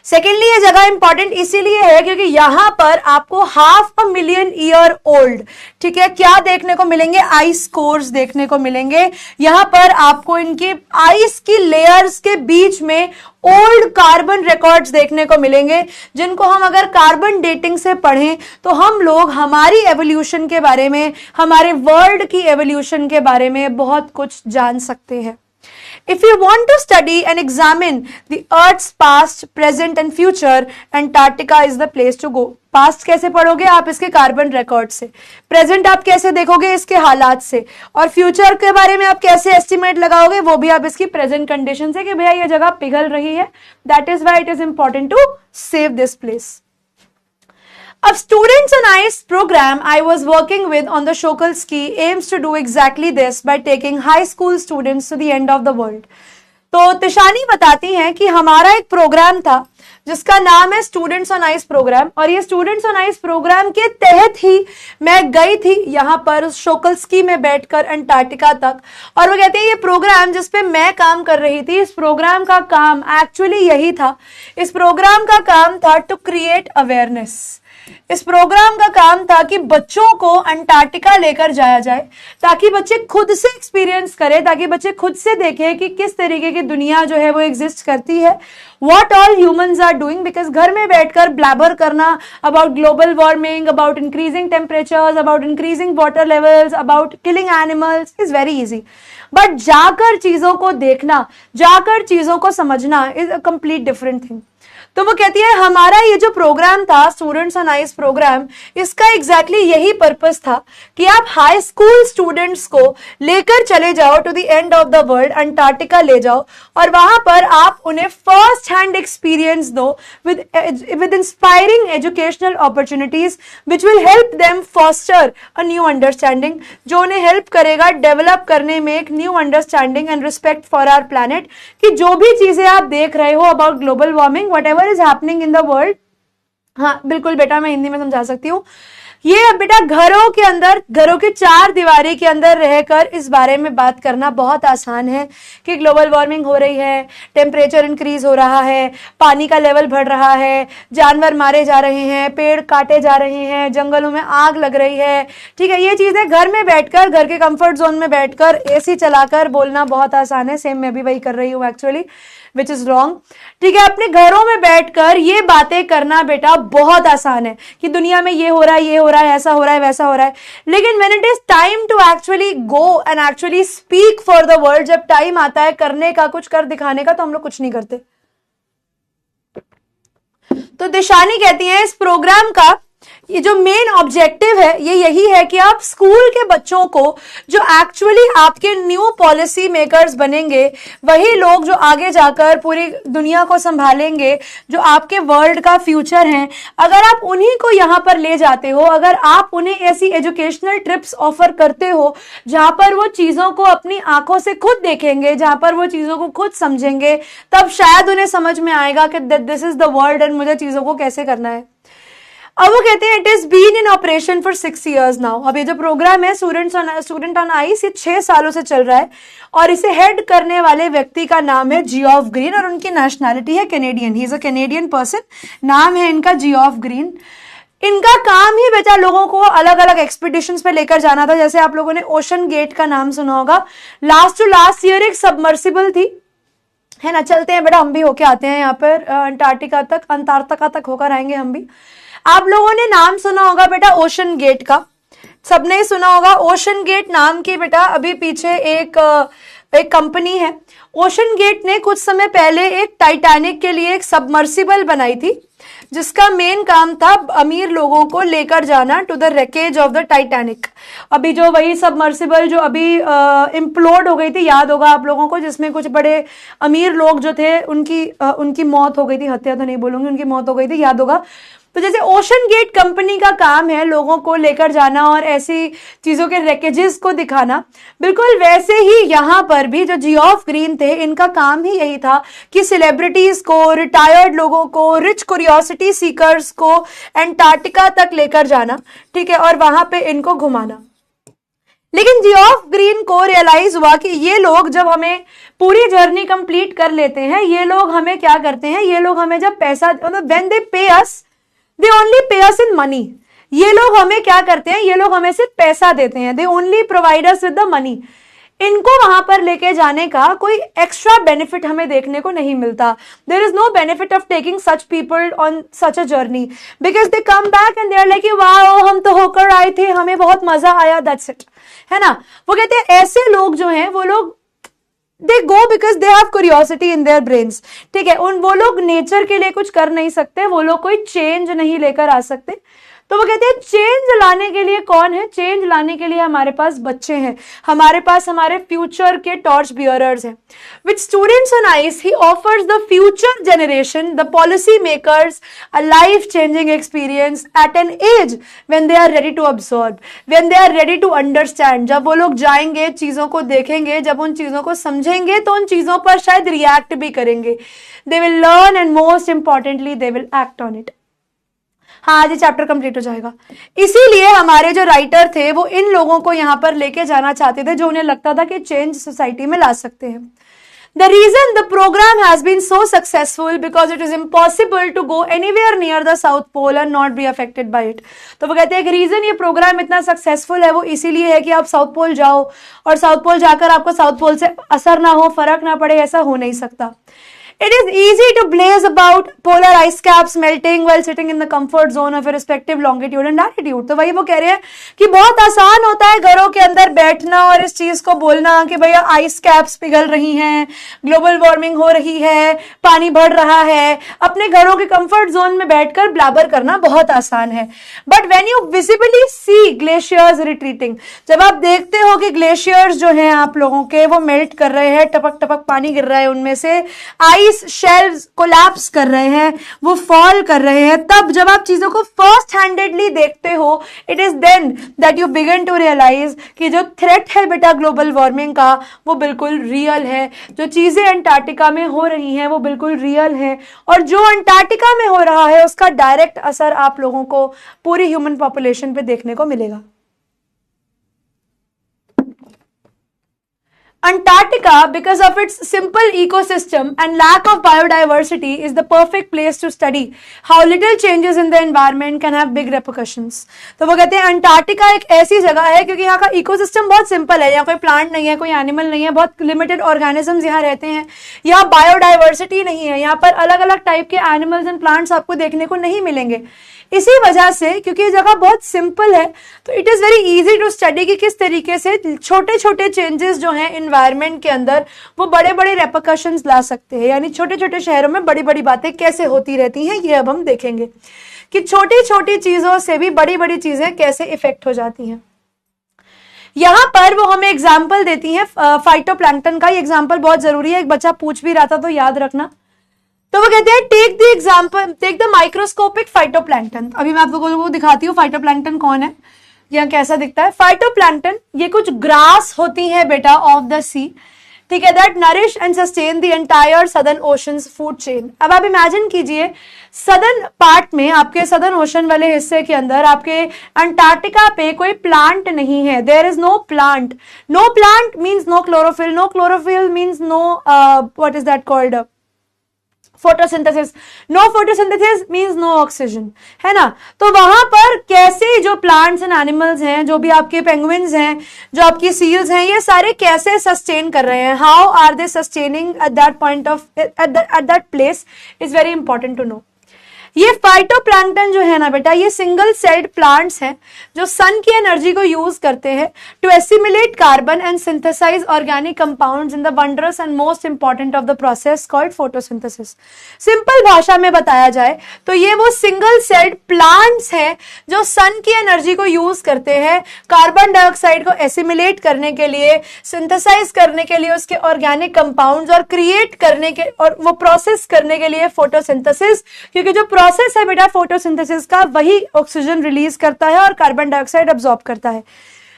ये जगह इंपॉर्टेंट इसीलिए है क्योंकि यहां पर आपको 500,000 ईयर ओल्ड, ठीक है, क्या देखने को मिलेंगे? आइस कोर्स देखने को मिलेंगे। यहां पर आपको इनकी आइस की लेयर्स के बीच में ओल्ड कार्बन रिकॉर्ड्स देखने को मिलेंगे, जिनको हम अगर कार्बन डेटिंग से पढ़ें तो हम लोग हमारी एवोल्यूशन के बारे में, हमारे वर्ल्ड की एवोल्यूशन के बारे में बहुत कुछ जान सकते हैं। If you want to study and examine the Earth's past, present and future, Antarctica is the place to go. Past कैसे पढ़ोगे आप? इसके कार्बन रिकॉर्ड से। प्रेजेंट आप कैसे देखोगे? इसके हालात से। और फ्यूचर के बारे में आप कैसे एस्टिमेट लगाओगे? वो भी आप इसकी प्रेजेंट कंडीशन से कि भैया ये जगह पिघल रही है। That is why it is important to save this place. A Students on Ice program I was working with on the Shokalski aims to do exactly this by taking high school students to the end of the world. तो तिशानी बताती हैं कि हमारा एक programme था जिसका नाम है स्टूडेंट्स ऑन आइस प्रोग्राम, और ये स्टूडेंट्स ऑन आइस प्रोग्राम के तहत ही मैं गई थी यहाँ पर शोकल्स्की में बैठकर अंटार्कटिका तक. और वो कहती है ये प्रोग्राम जिस पे मैं काम कर रही थी, इस प्रोग्राम का काम एक्चुअली यही था. इस प्रोग्राम का काम था टू क्रिएट अवेयरनेस. इस प्रोग्राम का काम था कि बच्चों को अंटार्कटिका लेकर जाया जाए ताकि बच्चे खुद से एक्सपीरियंस करें, ताकि बच्चे खुद से देखें कि किस तरीके की दुनिया जो है वो एग्जिस्ट करती है. What all humans are doing, because घर में बैठकर ब्लैबर करना about global warming, about increasing temperatures, about increasing water levels, about killing animals is very easy. But जाकर चीजों को देखना, जाकर चीजों को समझना is a complete different thing. तो वो कहती है हमारा ये जो प्रोग्राम था स्टूडेंट्स ऑन आइस प्रोग्राम, इसका एग्जैक्टली यही पर्पस था कि आप हाई स्कूल स्टूडेंट्स को लेकर चले जाओ to the end of the world, Antarctica ले जाओ और वहां पर आप उन्हें फर्स्ट हैंड एक्सपीरियंस दो with inspiring educational opportunities which will help them foster a new understanding, जो उन्हें हेल्प करेगा डेवलप करने में एक new understanding and respect for our planet. कि जो भी चीजें आप देख रहे हो about global warming, whatever is happening in the world, हाँ बिल्कुल बेटा मैं हिंदी में समझा सकती हूँ. ये बेटा घरों के अंदर, घरों की चार दीवारी के अंदर रहकर इस बारे में बात करना बहुत आसान है कि ग्लोबल वार्मिंग हो रही है, टेम्परेचर इंक्रीज हो रहा है, पानी का लेवल बढ़ रहा है, जानवर मारे जा रहे हैं, पेड़ काटे जा रहे हैं, जंगलों में आग लग रही है. ठीक है, ये चीजें घर में बैठकर, घर के कंफर्ट जोन में बैठकर एसी चलाकर बोलना बहुत आसान है. सेम मैं भी वही कर रही हूँ एक्चुअली, विच इज रॉन्ग. ठीक है, अपने घरों में बैठकर ये बातें करना बेटा बहुत आसान है कि दुनिया में ये हो रहा है, ये हो रहा है, ऐसा हो रहा है, वैसा हो रहा है. लेकिन when it is time to actually go and actually speak for the world, जब टाइम आता है करने का, कुछ कर दिखाने का, तो हम लोग कुछ नहीं करते. तो दिशानी कहती है इस प्रोग्राम का ये जो मेन ऑब्जेक्टिव है ये यही है कि आप स्कूल के बच्चों को, जो एक्चुअली आपके न्यू पॉलिसी मेकर्स बनेंगे, वही लोग जो आगे जाकर पूरी दुनिया को संभालेंगे, जो आपके वर्ल्ड का फ्यूचर हैं, अगर आप उन्हीं को यहाँ पर ले जाते हो, अगर आप उन्हें ऐसी एजुकेशनल ट्रिप्स ऑफर करते हो जहां पर वो चीजों को अपनी आंखों से खुद देखेंगे, जहां पर वो चीजों को खुद समझेंगे, तब शायद उन्हें समझ में आएगा कि this is the world and मुझे चीजों को कैसे करना है. अब वो कहते हैं it is been in operation for 6 years now. अब ये जो प्रोग्राम है स्टूडेंट ऑन आइस, ये 6 सालों से चल रहा है और इसे हेड करने वाले व्यक्ति का नाम है जियोफ ग्रीन और उनकी नेशनैलिटी है Canadian. He is a Canadian person. नाम है इनका जियोफ ग्रीन. इनका काम ही बेटा लोगों को अलग अलग एक्सपीडिशंस पे लेकर जाना था. जैसे आप लोगों ने ओशन गेट का नाम सुना होगा. लास्ट टू लास्ट ईयर एक सबमर्सिबल थी, है ना. चलते हैं बेटा, हम भी होके आते हैं यहाँ पर अंटार्कटिका तक होकर आएंगे हम भी. आप लोगों ने नाम सुना होगा बेटा ओशन गेट का, सबने सुना होगा. ओशन गेट नाम की बेटा अभी पीछे एक कंपनी है. ओशन गेट ने कुछ समय पहले एक टाइटैनिक के लिए एक सबमर्सिबल बनाई थी जिसका मेन काम था अमीर लोगों को लेकर जाना to the wreckage of the Titanic. अभी जो वही सबमर्सिबल जो अभी इम्प्लोड हो गई थी, याद होगा आप लोगों को, जिसमें कुछ बड़े अमीर लोग जो थे उनकी मौत हो गई थी. हत्या तो नहीं बोलूंगी, उनकी मौत हो गई थी, याद होगा. तो जैसे ओशन गेट कंपनी का काम है लोगों को लेकर जाना और ऐसी चीजों के रेकेजेस को दिखाना, बिल्कुल वैसे ही यहाँ पर भी जो जियोफ ग्रीन थे, इनका काम ही यही था कि सेलिब्रिटीज को, रिटायर्ड लोगों को, रिच क्यूरियोसिटी सीकर्स को अंटार्कटिका तक लेकर जाना. ठीक है, और वहां पे इनको घुमाना. लेकिन जियोफ ग्रीन को रियलाइज हुआ कि ये लोग जब हमें पूरी जर्नी कंप्लीट कर लेते हैं, ये लोग हमें क्या करते हैं, ये लोग हमें जब पैसा, व्हेन दे पे अस, they only pay us in money. ये लोग हमें क्या करते हैं, ये लोग हमें सिर्फ पैसा देते हैं. They only provide us with the money. इनको वहां पर लेके जाने का कोई एक्स्ट्रा बेनिफिट हमें देखने को नहीं मिलता. There is no benefit of taking such people on such a journey because they come back and they are like, wow, हम तो होकर आए थे, हमें बहुत मजा आया, that's it. है ना. वो कहते हैं ऐसे लोग जो हैं वो लोग they go because they have curiosity in their brains. ठीक है, वो लोग नेचर के लिए कुछ कर नहीं सकते, वो लोग कोई चेंज नहीं लेकर आ सकते। तो वो कहते हैं चेंज लाने के लिए कौन है? चेंज लाने के लिए हमारे पास बच्चे हैं, हमारे पास हमारे फ्यूचर के टॉर्च बियरर्स हैं। With students on ice he offers the future generation, the policy makers, a life changing experience at an age when they are ready to absorb, when they are ready to understand. जब वो लोग जाएंगे, चीजों को देखेंगे, जब उन चीजों को समझेंगे तो उन चीजों पर शायद रिएक्ट भी करेंगे। They will learn and most importantly they will act on it. हाँ, आज ये चैप्टर कंप्लीट हो जाएगा। इसीलिए हमारे जो राइटर थे वो इन लोगों को यहां पर लेके जाना चाहते थे जो उन्हें लगता था कि चेंज सोसाइटी में ला सकते हैं। The reason the program has been so successful because it is impossible to go anywhere near the South Pole and not be affected by it। तो वो कहते हैं कि रीजन ये प्रोग्राम इतना सक्सेसफुल है वो इसीलिए है कि आप साउथ पोल जाओ और साउथ पोल जाकर आपको साउथ पोल से असर ना हो, फर्क ना पड़े, ऐसा हो नहीं सकता। It is easy to blaze about polar ice caps melting while sitting in the comfort zone of a respective longitude and latitude। तो वही वो कह रहे हैं कि बहुत आसान होता है घरों के अंदर बैठना और इस चीज को बोलना कि भैया आइस कैप्स पिघल रही हैं, ग्लोबल वार्मिंग हो रही है, पानी बढ़ रहा है। अपने घरों के कंफर्ट जोन में बैठकर ब्लाबर करना बहुत आसान है। But when you visibly see glaciers retreating, जब आप देखते हो कि ग्लेशियर्स जो हैं आप लोगों के वो मेल्ट कर रहे हैं, टपक टपक पानी गिर रहा है उनमें से, आइस शेल्व्स कोलैप्स कर रहे हैं, वो फॉल कर रहे हैं, तब जब आप चीजों को फर्स्ट हैंडेडली देखते हो, it is then that you begin to realise कि जो थ्रेट है बेटा ग्लोबल वार्मिंग का वो बिल्कुल रियल है। जो चीजें अंटार्कटिका में हो रही हैं वो बिल्कुल रियल है, और जो अंटार्कटिका में हो रहा है उसका डायरेक्ट असर आप लोगों को पूरी ह्यूमन पॉपुलेशन पे देखने को मिलेगा। Antarctica, because of its simple ecosystem and lack of biodiversity, is the perfect place to study how little changes in the environment can have big repercussions। तो वो कहते हैं अंटार्कटिका एक ऐसी जगह है क्योंकि यहाँ का इकोसिस्टम बहुत सिंपल है, यहाँ कोई प्लांट नहीं है, कोई एनिमल नहीं है, बहुत लिमिटेड ऑर्गेनिजम्स यहाँ रहते हैं, यहाँ बायोडाइवर्सिटी नहीं है, यहाँ पर अलग अलग टाइप के एनिमल्स एंड प्लांट्स आपको देखने को नहीं मिलेंगे। इसी वजह से क्योंकि ये जगह बहुत सिंपल है तो it is very easy to study कि किस तरीके से छोटे छोटे चेंजेस जो हैं एनवायरनमेंट के अंदर वो बड़े बड़े रेपरकशंस ला सकते हैं। यानी छोटे छोटे शहरों में बड़ी बड़ी बातें कैसे होती रहती हैं, ये अब हम देखेंगे कि छोटी छोटी चीजों से भी बड़ी बड़ी चीजें कैसे इफेक्ट हो जाती हैं। यहां पर वो हमें एग्जाम्पल देती हैं फाइटोप्लैंक्टन का। ये एग्जाम्पल बहुत जरूरी है, एक बच्चा पूछ भी रहा था तो याद रखना। तो वो कहते हैं take the example, take the microscopic phytoplankton. अभी मैं आप लोगों को दिखाती हूँ फाइटोप्लैंक्टन कौन है, यहाँ कैसा दिखता है। फाइटोप्लैंक्टन ये कुछ ग्रास होती है बेटा ऑफ द सी, ठीक है, that nourish and sustain the entire southern oceans food chain. अब आप इमेजिन कीजिए सदर्न पार्ट में, आपके सदर्न ओशन वाले हिस्से के अंदर आपके अंटार्कटिका पे कोई प्लांट नहीं है, there is no plant. No plant means no chlorophyll, no chlorophyll means no what is that called, photosynthesis. No photosynthesis means no oxygen, है ना। तो वहां पर कैसे जो प्लांट्स एंड एनिमल्स हैं, जो भी आपके पेंगुइन्स हैं, जो आपकी सील्स हैं, ये सारे कैसे सस्टेन कर रहे हैं, how are they sustaining at that point of at that place is very important to know. ये फाइटोप्लैंक्टन जो है ना बेटा, ये सिंगल सेल्ड प्लांट्स हैं जो सन की एनर्जी को यूज करते हैं to assimilate carbon and synthesise organic compounds in the wondrous and most important of the process called photosynthesis. Simple भाषा में बताया जाए तो ये वो सिंगल सेल्ड प्लांट्स हैं जो सन की एनर्जी को यूज करते हैं कार्बन डाइऑक्साइड को एसिमिलेट करने के लिए, सिंथेसाइज करने के लिए उसके ऑर्गेनिक कंपाउंड्स और क्रिएट करने के और वो प्रोसेस करने के लिए फोटोसिंथेसिस। क्योंकि जो प्रोसेस है बेटा फोटोसिंथेसिस का, वही ऑक्सीजन रिलीज करता है और कार्बन डाइऑक्साइड अब्सॉर्ब करता है।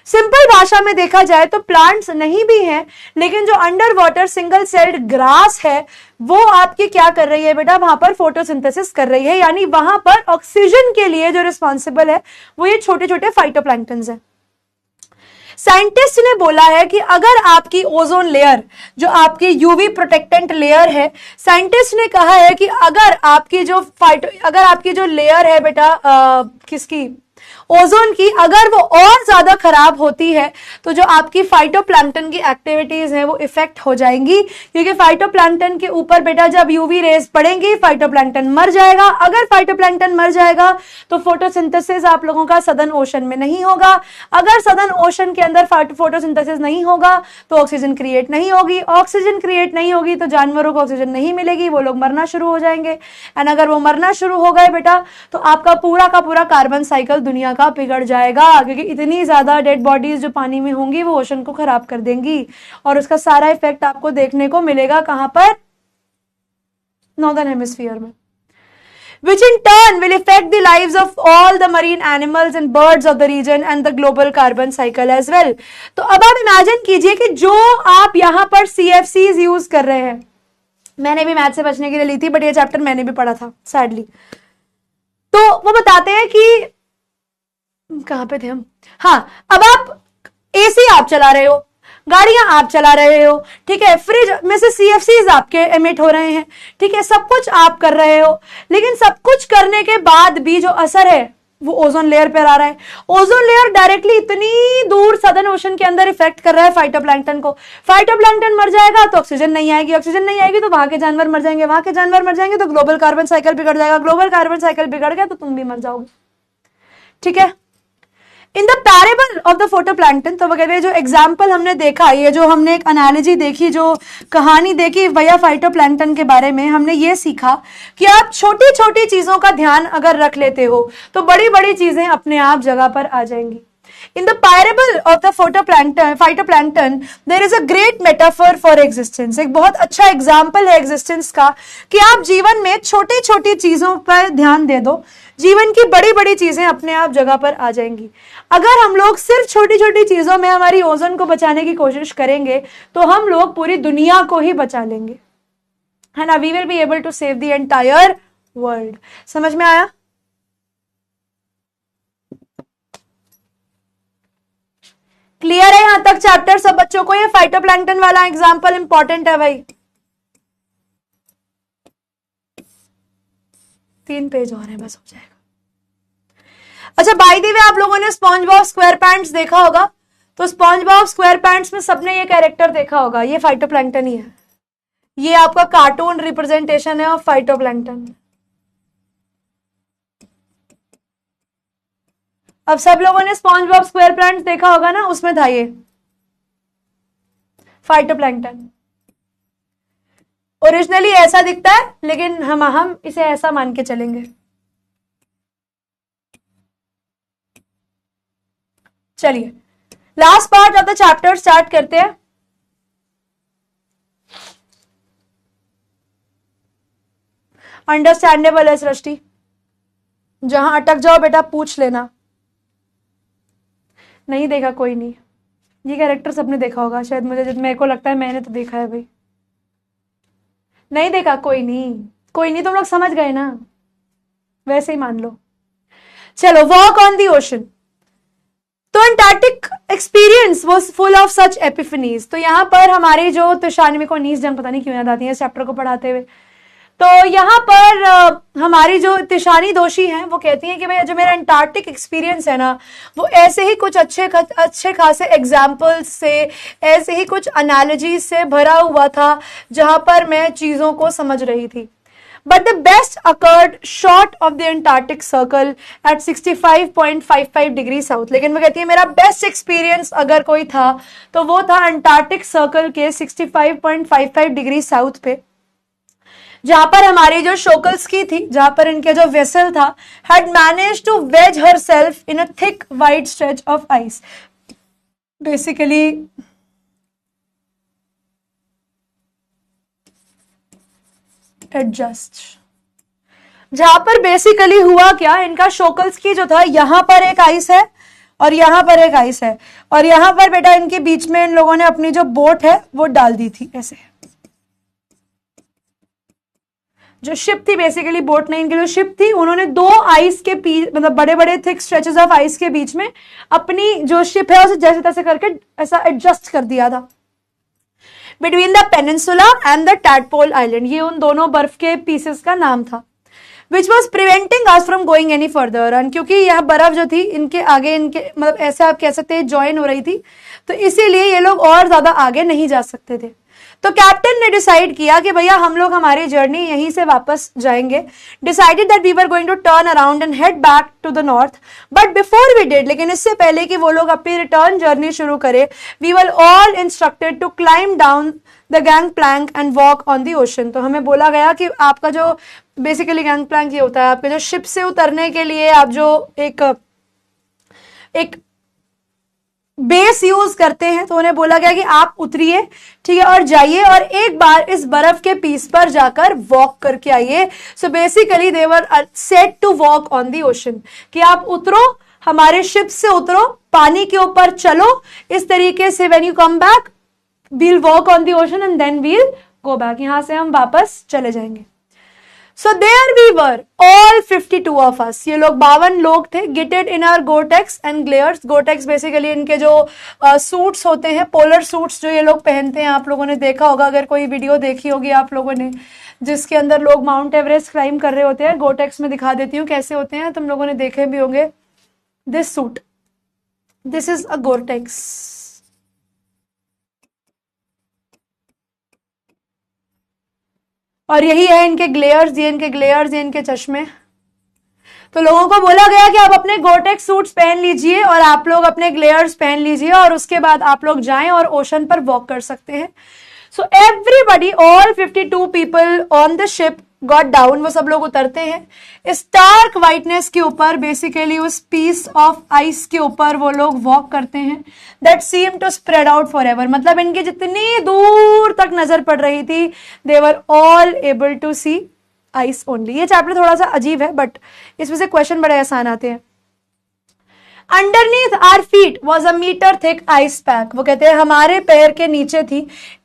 सिंपल भाषा में देखा जाए तो प्लांट्स नहीं भी हैं, लेकिन जो under water single celled grass है वो आपकी क्या कर रही है बेटा, वहां पर फोटोसिंथेसिस कर रही है। यानी वहां पर ऑक्सीजन के लिए जो रिस्पॉन्सिबल है वो ये छोटे छोटे फाइटोप्लैंक्टन्स हैं। साइंटिस्ट ने बोला है कि अगर आपकी ओजोन लेयर जो आपकी यूवी प्रोटेक्टेंट लेयर है, साइंटिस्ट ने कहा है कि अगर आपकी जो लेयर है बेटा किसकी ओजोन की अगर वो और ज्यादा खराब होती है तो जो आपकी फाइटोप्लैंक्टन की एक्टिविटीज है वो इफेक्ट हो जाएंगी, क्योंकि फाइटोप्लैंक्टन के ऊपर बेटा जब यूवी रेज पड़ेंगी फाइटोप्लैंक्टन मर जाएगा। अगर फाइटोप्लैंक्टन मर जाएगा तो फोटोसिंथेसिस आप लोगों का सदर्न ओशन में नहीं होगा। अगर सदर्न ओशन के अंदर फोटोसिंथेसिस नहीं होगा तो ऑक्सीजन क्रिएट नहीं होगी। ऑक्सीजन क्रिएट नहीं होगी तो जानवरों को ऑक्सीजन नहीं मिलेगी, वो लोग मरना शुरू हो जाएंगे। एंड अगर वो मरना शुरू हो गए बेटा तो आपका पूरा का पूरा कार्बन साइकिल दुनिया का बिगड़ जाएगा, क्योंकि इतनी ज्यादा डेड बॉडीज जो पानी में होंगी वो ओशन को खराब कर देंगी। और उसका सारा इफेक्ट आपको देखने को मिलेगा कहां पर? नॉर्दर्न हेमिस्फीयर में, which in turn will affect the lives of all the marine animals and birds of the region and the global carbon cycle as well। तो अब आप इमेजिन कीजिए कि जो आप यहां पर CFCs यूज कर रहे हैं, मैंने भी मैथ से बचने के लिए ली थी बट ये चैप्टर मैंने भी पढ़ा था सैडली। तो वो बताते हैं कि कहां पे थे हम? हाँ, अब आप एसी आप चला रहे हो, गाड़ियां आप चला रहे हो, ठीक है, फ्रिज में से CFCs आपके एमिट हो रहे हैं, ठीक है, सब कुछ आप कर रहे हो, लेकिन सब कुछ करने के बाद भी जो असर है वो ओजोन लेयर पर आ रहा है। ओजोन लेयर डायरेक्टली इतनी दूर सदर्न ओशन के अंदर इफेक्ट कर रहा है फाइटोप्लैंक्टन को। फाइटोप्लैंक्टन मर जाएगा तो ऑक्सीजन नहीं आएगी, ऑक्सीजन नहीं आएगी तो वहां के जानवर मर जाएंगे, वहां के जानवर मर जाएंगे तो ग्लोबल कार्बन साइकिल बिगड़ जाएगा, ग्लोबल कार्बन साइकिल बिगड़ गया तो तुम भी मर जाओगे, ठीक है। In the parable of the phytoplankton, तो वगैरह जो एग्जाम्पल हमने देखा, ये जो हमने एक एनालॉजी देखी, जो कहानी देखी वया फाइटोप्लैंक्टन के बारे में, हमने ये सीखा कि आप छोटी छोटी चीजों का ध्यान अगर रख लेते हो तो बड़ी बड़ी चीजें अपने आप जगह पर आ जाएंगी। In the parable of the phytoplankton, there is a great metaphor for existence। एक बहुत अच्छा एग्जाम्पल है एग्जिस्टेंस का कि आप जीवन में छोटी छोटी चीजों पर ध्यान दे दो, जीवन की बड़ी बड़ी चीजें अपने आप जगह पर आ जाएंगी। अगर हम लोग सिर्फ छोटी छोटी चीजों में हमारी ओजोन को बचाने की कोशिश करेंगे तो हम लोग पूरी दुनिया को ही बचा लेंगे, है ना। We will be able to save the entire world. समझ में आया? क्लियर है यहां तक चैप्टर सब बच्चों को? ये फाइटोप्लैंक्टन वाला एग्जांपल इंपॉर्टेंट है भाई। 3 पेज और है, बस हो जाएगा। अच्छा, बाय द वे आप लोगों ने स्पॉन्जबॉब स्क्वायर पैंट्स देखा होगा, तो स्पॉन्जबॉब स्क्वायर पैंट्स में सबने ये कैरेक्टर देखा होगा, ये फाइटोप्लैंक्टन ही है। ये आपका कार्टून रिप्रेजेंटेशन है ऑफ फाइटोप्लैंक्टन। अब सब लोगों ने स्पॉन्जबॉब स्क्वायर पैंट्स देखा होगा ना, उसमें था ये फाइटोप्लैंक्टन। ओरिजिनली ऐसा दिखता है लेकिन हम इसे ऐसा मान के चलेंगे। चलिए last part of the chapter start करते हैं। अंडरस्टैंडेबल है सृष्टि, जहां अटक जाओ बेटा पूछ लेना। नहीं देखा कोई नहीं, ये कैरेक्टर सबने देखा होगा शायद, मेरे को लगता है मैंने तो देखा है भाई। नहीं देखा कोई नहीं, कोई नहीं, तुम लोग समझ गए ना, वैसे ही मान लो। चलो, वॉक ऑन द ओशन। तो Antarctic experience was full of such epiphanies. तो यहाँ पर हमारी जो तुषानवी को नीस जंग पता नहीं क्यों याद आती है इस चैप्टर को पढ़ाते हुए, तो यहाँ पर हमारी जो तिशानी दोषी हैं वो कहती हैं कि भाई जो मेरा अंटार्कटिक एक्सपीरियंस है ना, वो ऐसे ही कुछ अच्छे खासे एग्जाम्पल्स से, ऐसे ही कुछ एनालॉजीज से भरा हुआ था जहां पर मैं चीजों को समझ रही थी। But the best occurred short of the Antarctic Circle at 65.55 degree south. लेकिन वो कहती है मेरा बेस्ट एक्सपीरियंस अगर कोई था तो वो था अंटार्कटिक सर्कल के 65.55 डिग्री साउथ पे, जहां पर हमारी जो शोकल्स्की थी, जहां पर इनके जो वेसल था, had managed to wedge herself in a thick wide stretch of ice। Basically adjust, जहां पर बेसिकली हुआ क्या, इनका शोकल्स्की जो था, यहां पर एक आइस है और यहां पर एक आइस है, और यहां पर बेटा इनके बीच में इन लोगों ने अपनी जो बोट है वो डाल दी थी। ऐसे जो शिप थी, बेसिकली बोट नहीं, इनकी जो शिप थी, उन्होंने 2 आइस के मतलब बड़े बड़े थिक स्ट्रेचेस ऑफ आइस के बीच में अपनी जो शिप है उसे जैसे तैसे करके ऐसा एडजस्ट कर दिया था। Between the peninsula and the tadpole island, ये उन दोनों बर्फ के पीसेस का नाम था। Which was preventing us from going any further. And क्योंकि यह बर्फ जो थी इनके आगे, इनके मतलब ऐसे आप कह सकते हैं ज्वाइन हो रही थी, तो इसीलिए ये लोग और ज्यादा आगे नहीं जा सकते थे। तो कैप्टन ने डिसाइड किया कि भैया हम लोग हमारी जर्नी यहीं से वापस जाएंगे। Decided that we were going to turn around and head back to the north, but before we did, लेकिन इससे पहले कि वो लोग अपनी रिटर्न जर्नी शुरू करें, we were all instructed to climb down the gangplank and walk on the ocean. तो हमें बोला गया कि आपका जो बेसिकली गैंग प्लैंक ये होता है, आपके जो शिप से उतरने के लिए आप जो एक बेस यूज करते हैं, तो उन्हें बोला गया कि आप उतरिए, ठीक है, और जाइए और एक बार इस बर्फ के पीस पर जाकर वॉक करके आइए। So basically they were set to walk on the ocean, कि आप उतरो, हमारे शिप से उतरो, पानी के ऊपर चलो, इस तरीके से when you come back we'll walk on the ocean and then we'll go back, यहां से हम वापस चले जाएंगे। So there we were, all 52 of us. ये लोग 52 लोग थे, kitted in our Gore-Tex and glares. Gore-Tex basically इनके जो सूट्स होते हैं, पोलर सूट्स जो ये लोग पहनते हैं, आप लोगों ने देखा होगा, अगर कोई वीडियो देखी होगी आप लोगों ने, जिसके अंदर लोग माउंट एवरेस्ट क्लाइम कर रहे होते हैं। गोटेक्स में दिखा देती हूँ कैसे होते हैं, तुम लोगों ने देखे भी होंगे। This suit, this is a Gore-Tex. और यही है इनके ग्लेयर्स, ये इनके ग्लेयर्स, ये इनके चश्मे। तो लोगों को बोला गया कि आप अपने गोटेक्स सूट्स पहन लीजिए और आप लोग अपने ग्लेयर्स पहन लीजिए और उसके बाद आप लोग जाएं और ओशन पर वॉक कर सकते हैं। So everybody, all 52 people on the ship got down, वो सब लोग उतरते हैं। स्टार्क वाइटनेस के ऊपर, बेसिकली उस पीस ऑफ आइस के ऊपर वो लोग वॉक करते हैं, that seem to spread out forever. मतलब इनकी जितनी दूर तक नजर पड़ रही थी, they were all able to see ice only. ये चैप्टर थोड़ा सा अजीब है, बट इसमें से क्वेश्चन बड़े आसान आते हैं। Underneath our feet was a metre thick ice pack. वो कहते हैं हमारे पैर के नीचे थी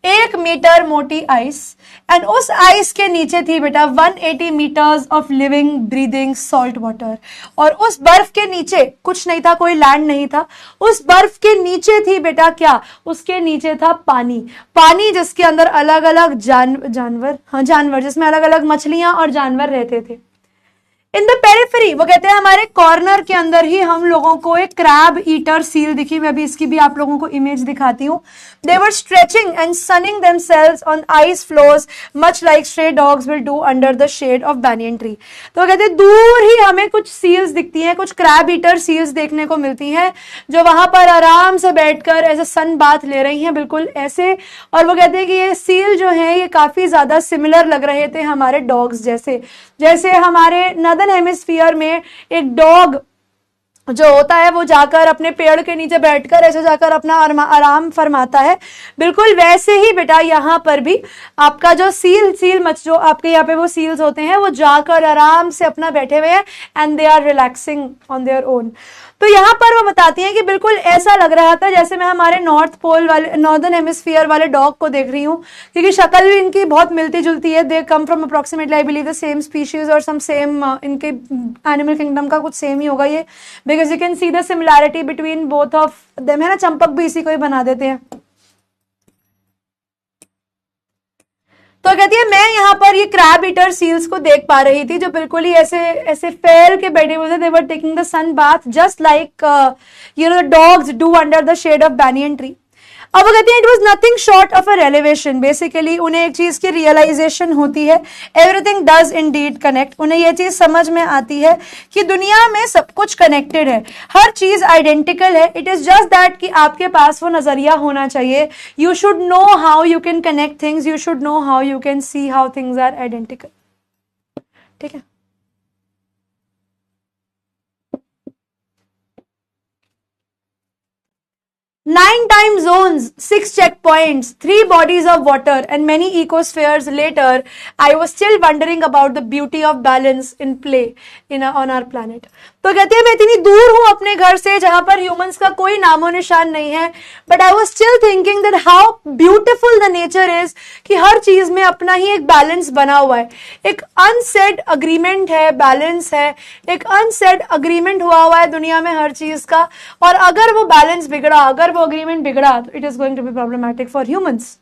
1 मीटर मोटी आइस, एंड उस आइस के नीचे थी बेटा 180 metres of living breathing salt water. और उस बर्फ के नीचे कुछ नहीं था, कोई लैंड नहीं था, उस बर्फ के नीचे थी बेटा क्या, उसके नीचे था पानी। पानी जिसके अंदर अलग अलग जानवर, जिसमें अलग अलग मछलियां और जानवर रहते थे। इन द पेरिफेरी, वो कहते हैं हमारे कॉर्नर के अंदर ही हम लोगों को एक क्रैब ईटर सील दिखी। मैं अभी इसकी भी आप लोगों को इमेज दिखाती हूँ। They were stretching and sunning themselves on ice floors much like stray dogs will do under the shade of banyan tree. तो वो कहते हैं दूर ही हमें कुछ सील्स दिखती हैं, कुछ क्रैब ईटर सील्स देखने को मिलती हैं, जो वहां पर आराम से बैठकर ऐसे सन बाथ ले रही हैं, बिल्कुल ऐसे। और वो कहते हैं कि ये सील जो है ये काफी ज्यादा सिमिलर लग रहे थे हमारे डॉग्स जैसे। जैसे हमारे नदन हेमिस्फीयर में एक डॉग जो होता है वो जाकर अपने पेड़ के नीचे बैठकर ऐसे जाकर अपना आराम फरमाता है, बिल्कुल वैसे ही बेटा यहाँ पर भी आपका जो सील मच जो आपके यहाँ पे वो सील्स होते हैं, वो जाकर आराम से अपना बैठे हुए हैं, and they are relaxing on their own. तो यहाँ पर वो बताती हैं कि बिल्कुल ऐसा लग रहा था जैसे मैं हमारे नॉर्थ पोल वाले, नॉर्दर्न हेमिस्फीयर वाले डॉग को देख रही हूँ, क्योंकि शक्ल भी इनकी बहुत मिलती जुलती है। They come from approximately I believe the same species और सम सेम, इनके एनिमल किंगडम का कुछ सेम ही होगा ये, because you can see the similarity between both of them, है ना। चंपक भी इसी को ही बना देते हैं। तो कहती है मैं यहाँ पर ये क्रैब ईटर सील्स को देख पा रही थी, जो बिल्कुल ही ऐसे ऐसे फैल के बैठे हुए थे। They were taking the sun bath just like you know the dogs do under the shade of banyan tree. अब वो कहती है it was nothing short of a revelation. Basically उन्हें एक चीज की रियलाइजेशन होती है, एवरीथिंग डज इंडीड कनेक्ट। उन्हें ये चीज समझ में आती है कि दुनिया में सब कुछ कनेक्टेड है, हर चीज आइडेंटिकल है। इट इज जस्ट दैट कि आपके पास वो नजरिया होना चाहिए। You should know how you can connect things, you should know how you can see how things are identical. ठीक है। 9 time zones, 6 checkpoints, 3 bodies of water and many ecospheres later, I was still wondering about the beauty of balance in play on our planet. तो कहती है मैं इतनी दूर हूं अपने घर से जहां पर ह्यूमंस का कोई नामो निशान नहीं है, but I was still thinking that how beautiful the nature is, कि हर चीज में अपना ही एक बैलेंस बना हुआ है। एक अनसेड अग्रीमेंट है, बैलेंस है, एक अनसेड अग्रीमेंट हुआ है दुनिया में हर चीज का। और अगर वो बैलेंस बिगड़ा, अगर वो अग्रीमेंट बिगड़ा, तो it is going to be problematic for humans.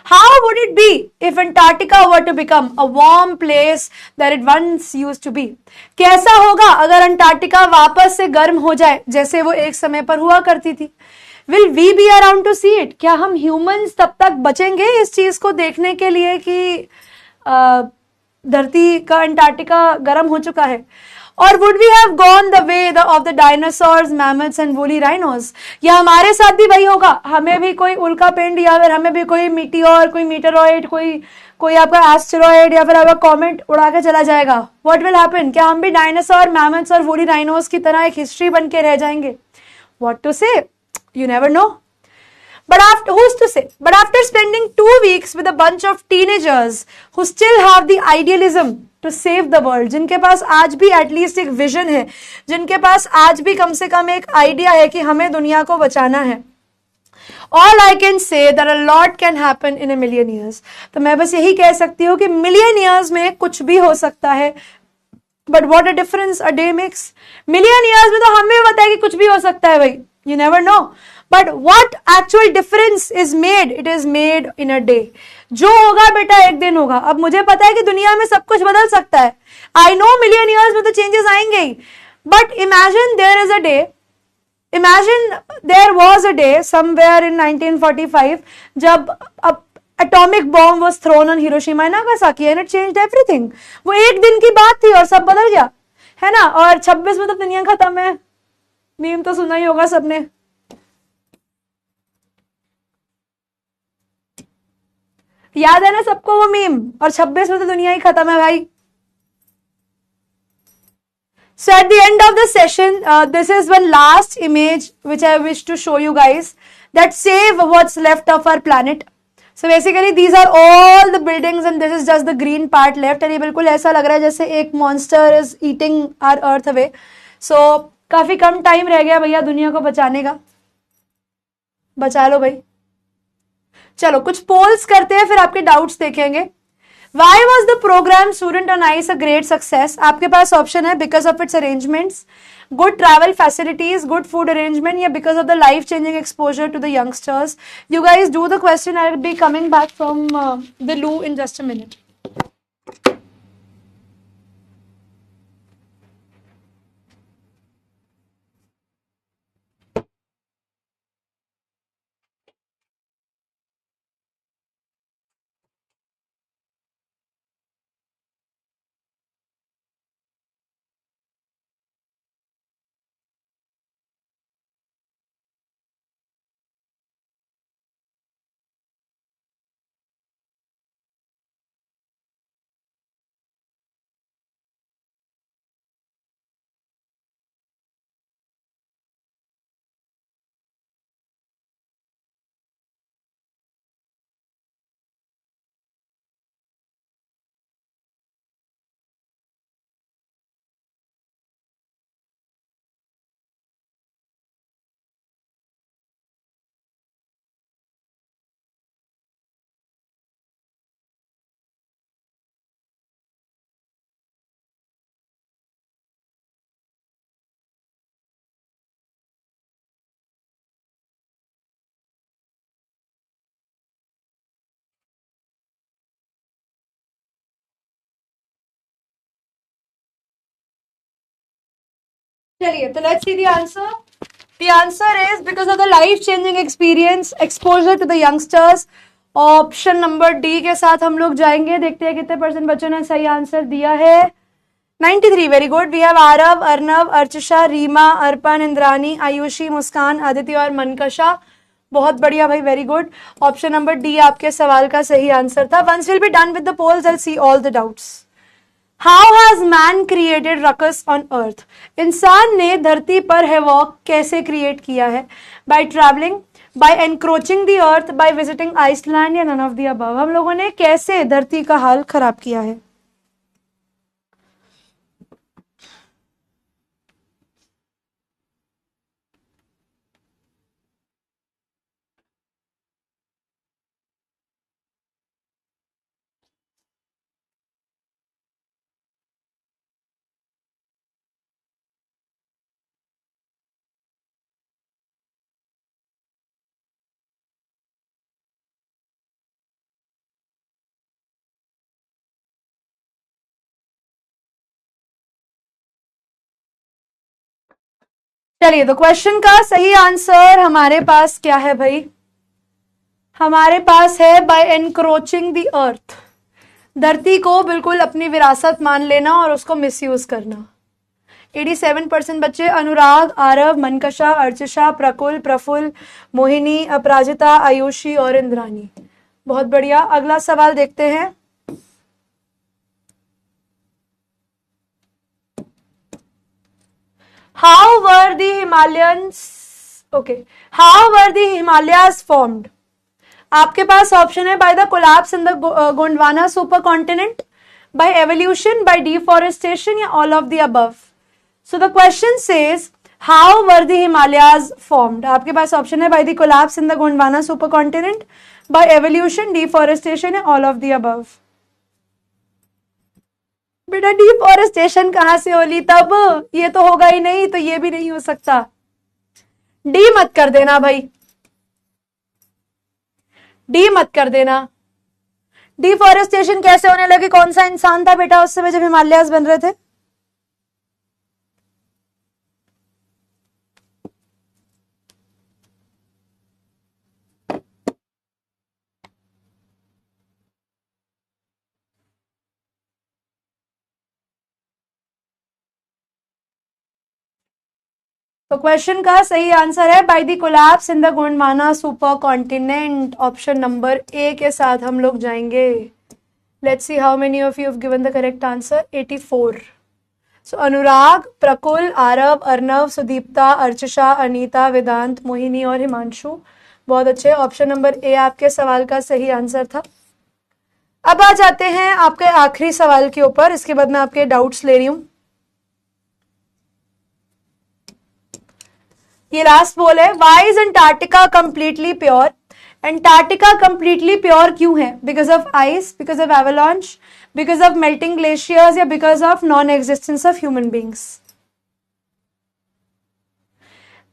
How would it be if Antarctica were to become a warm place that it once used to be? कैसा होगा अगर अंटार्कटिका वापस से गर्म हो जाए जैसे वो एक समय पर हुआ करती थी? Will we be around to see it? क्या हम ह्यूमंस तब तक बचेंगे इस चीज को देखने के लिए कि धरती का अंटार्कटिका गर्म हो चुका है? और would we have gone the way of the dinosaurs, mammoths and woolly rhinos? या हमारे साथ भी वही होगा, हमें भी कोई उल्का पिंड या फिर हमें भी कोई मीटियोर, कोई मीटरॉइड, कोई आपका एस्टेरॉइड या फिर आपका कॉमेट उड़ा के चला जाएगा? What will happen? क्या हम भी डायनासोर, मैमथ्स और वूली राइनोस की तरह एक हिस्ट्री बन के रह जाएंगे? What to say? You never know. But after, who's to say? But after spending 2 weeks with a bunch of teenagers who still have the idealism to save the world, जिनके पास आज भी एटलीस्ट एक vision है, जिनके पास आज भी कम से कम एक आइडिया है कि हमें दुनिया को बचाना है, all I can say that a lot can happen in a million years. तो मैं बस यही कह सकती हूँ कि मिलियन ईयर्स में कुछ भी हो सकता है. But what a difference a day makes. Million years में तो हमें भी पता है कि कुछ भी हो सकता है भाई. You never know. But what actual difference is made? It is made in a day. जो होगा बेटा एक दिन होगा. अब मुझे पता है कि दुनिया में सब कुछ बदल सकता है. I know मिलियन ईयर्स में तो चेंजेस आएंगे ही. But imagine there is a day. Imagine there was a day somewhere in 1945 जब atomic bomb was thrown on Hiroshima and Nagasaki and it changed everything. वो एक दिन की बात थी और सब बदल गया, है ना? और 26 में तो दुनिया खत्म है. मीम तो सुना ही होगा सबने. याद है ना सबको वो मीम? और 26 में तो दुनिया ही खत्म है भाई. So at the end of the session, this is one last image which I wish to show you guys that save what's left of our planet. So basically these are all the buildings and this is just the green part left. और ये बिल्कुल ऐसा लग रहा है जैसे एक monster is eating our earth away. So काफी कम टाइम रह गया भैया दुनिया को बचाने का. बचा लो भाई. चलो कुछ पोल्स करते हैं फिर आपके डाउट्स देखेंगे. Why was the program Student on Ice a great success? आपके पास ऑप्शन है because of its arrangements, good travel facilities, good food arrangement, या because of the life-changing exposure to the youngsters. You guys do the question. I will be coming back from the loo in just a minute. चलिए तो let's see the answer. The answer is because of the life changing experience, exposure to the youngsters. Option number D के साथ हम लोग जाएंगे. देखते हैं कितने परसेंट बच्चों ने सही आंसर दिया है. 93. Very good. We have Aarav, Arnav, Archisha, Reema, Arpan, Indrani, Ayushi, Muskan, Aditya और मनकशा. बहुत बढ़िया भाई, very good. Option number D आपके सवाल का सही आंसर था. Once will be done with the polls I will see all the doubts. How has man created ruckus on earth? इंसान ने धरती पर हैवॉक कैसे क्रिएट किया है? By traveling, by encroaching the earth, by visiting Iceland या none of the above. हम लोगों ने कैसे धरती का हाल खराब किया है? चलिए, तो क्वेश्चन का सही आंसर हमारे पास क्या है भाई? हमारे पास है बाय एनक्रोचिंग द अर्थ, धरती को बिल्कुल अपनी विरासत मान लेना और उसको मिसयूज करना। 87% बच्चे अनुराग, आरव, मनकशा, अर्चिशा, प्रकुल, प्रफुल्ल, मोहिनी, अपराजिता, आयुषी और इंद्रानी। बहुत बढ़िया। अगला सवाल देखते हैं। How were the Himalayans, okay, how were the Himalayas formed? आपके पास ऑप्शन है by the collapse in the Gondwana super continent, by evolution, by deforestation या all of the above. So the question says how were the Himalayas formed? आपके पास option है by the collapse in the Gondwana super continent, by evolution, deforestation या all of the above. बेटा deforestation कहां से होली? तब ये तो होगा ही नहीं, तो ये भी नहीं हो सकता। डी मत कर देना भाई, डी मत कर देना। डिफॉरेस्टेशन कैसे होने लगी? कौन सा इंसान था बेटा उस समय जब हिमालयाज बन रहे थे? तो क्वेश्चन का सही आंसर है by the collapse in the Gondwana super continent. Option number A के साथ हम लोग जाएंगे। Let's see how many of you have given the correct answer. 84। सो अनुराग, प्रकुल, आरव, अर्नव, सुदीप्ता, अर्चिशा, अनीता, वेदांत, मोहिनी और हिमांशु। बहुत अच्छे। ऑप्शन नंबर ए आपके सवाल का सही आंसर था। अब आ जाते हैं आपके आखिरी सवाल के ऊपर, इसके बाद मैं आपके डाउट्स ले रही हूं। ये लास्ट बोल है, why is Antarctica completely pure? Antarctica completely pure क्यों है? Because of ice, because of avalanche, because of melting glaciers या because of non existence of human beings?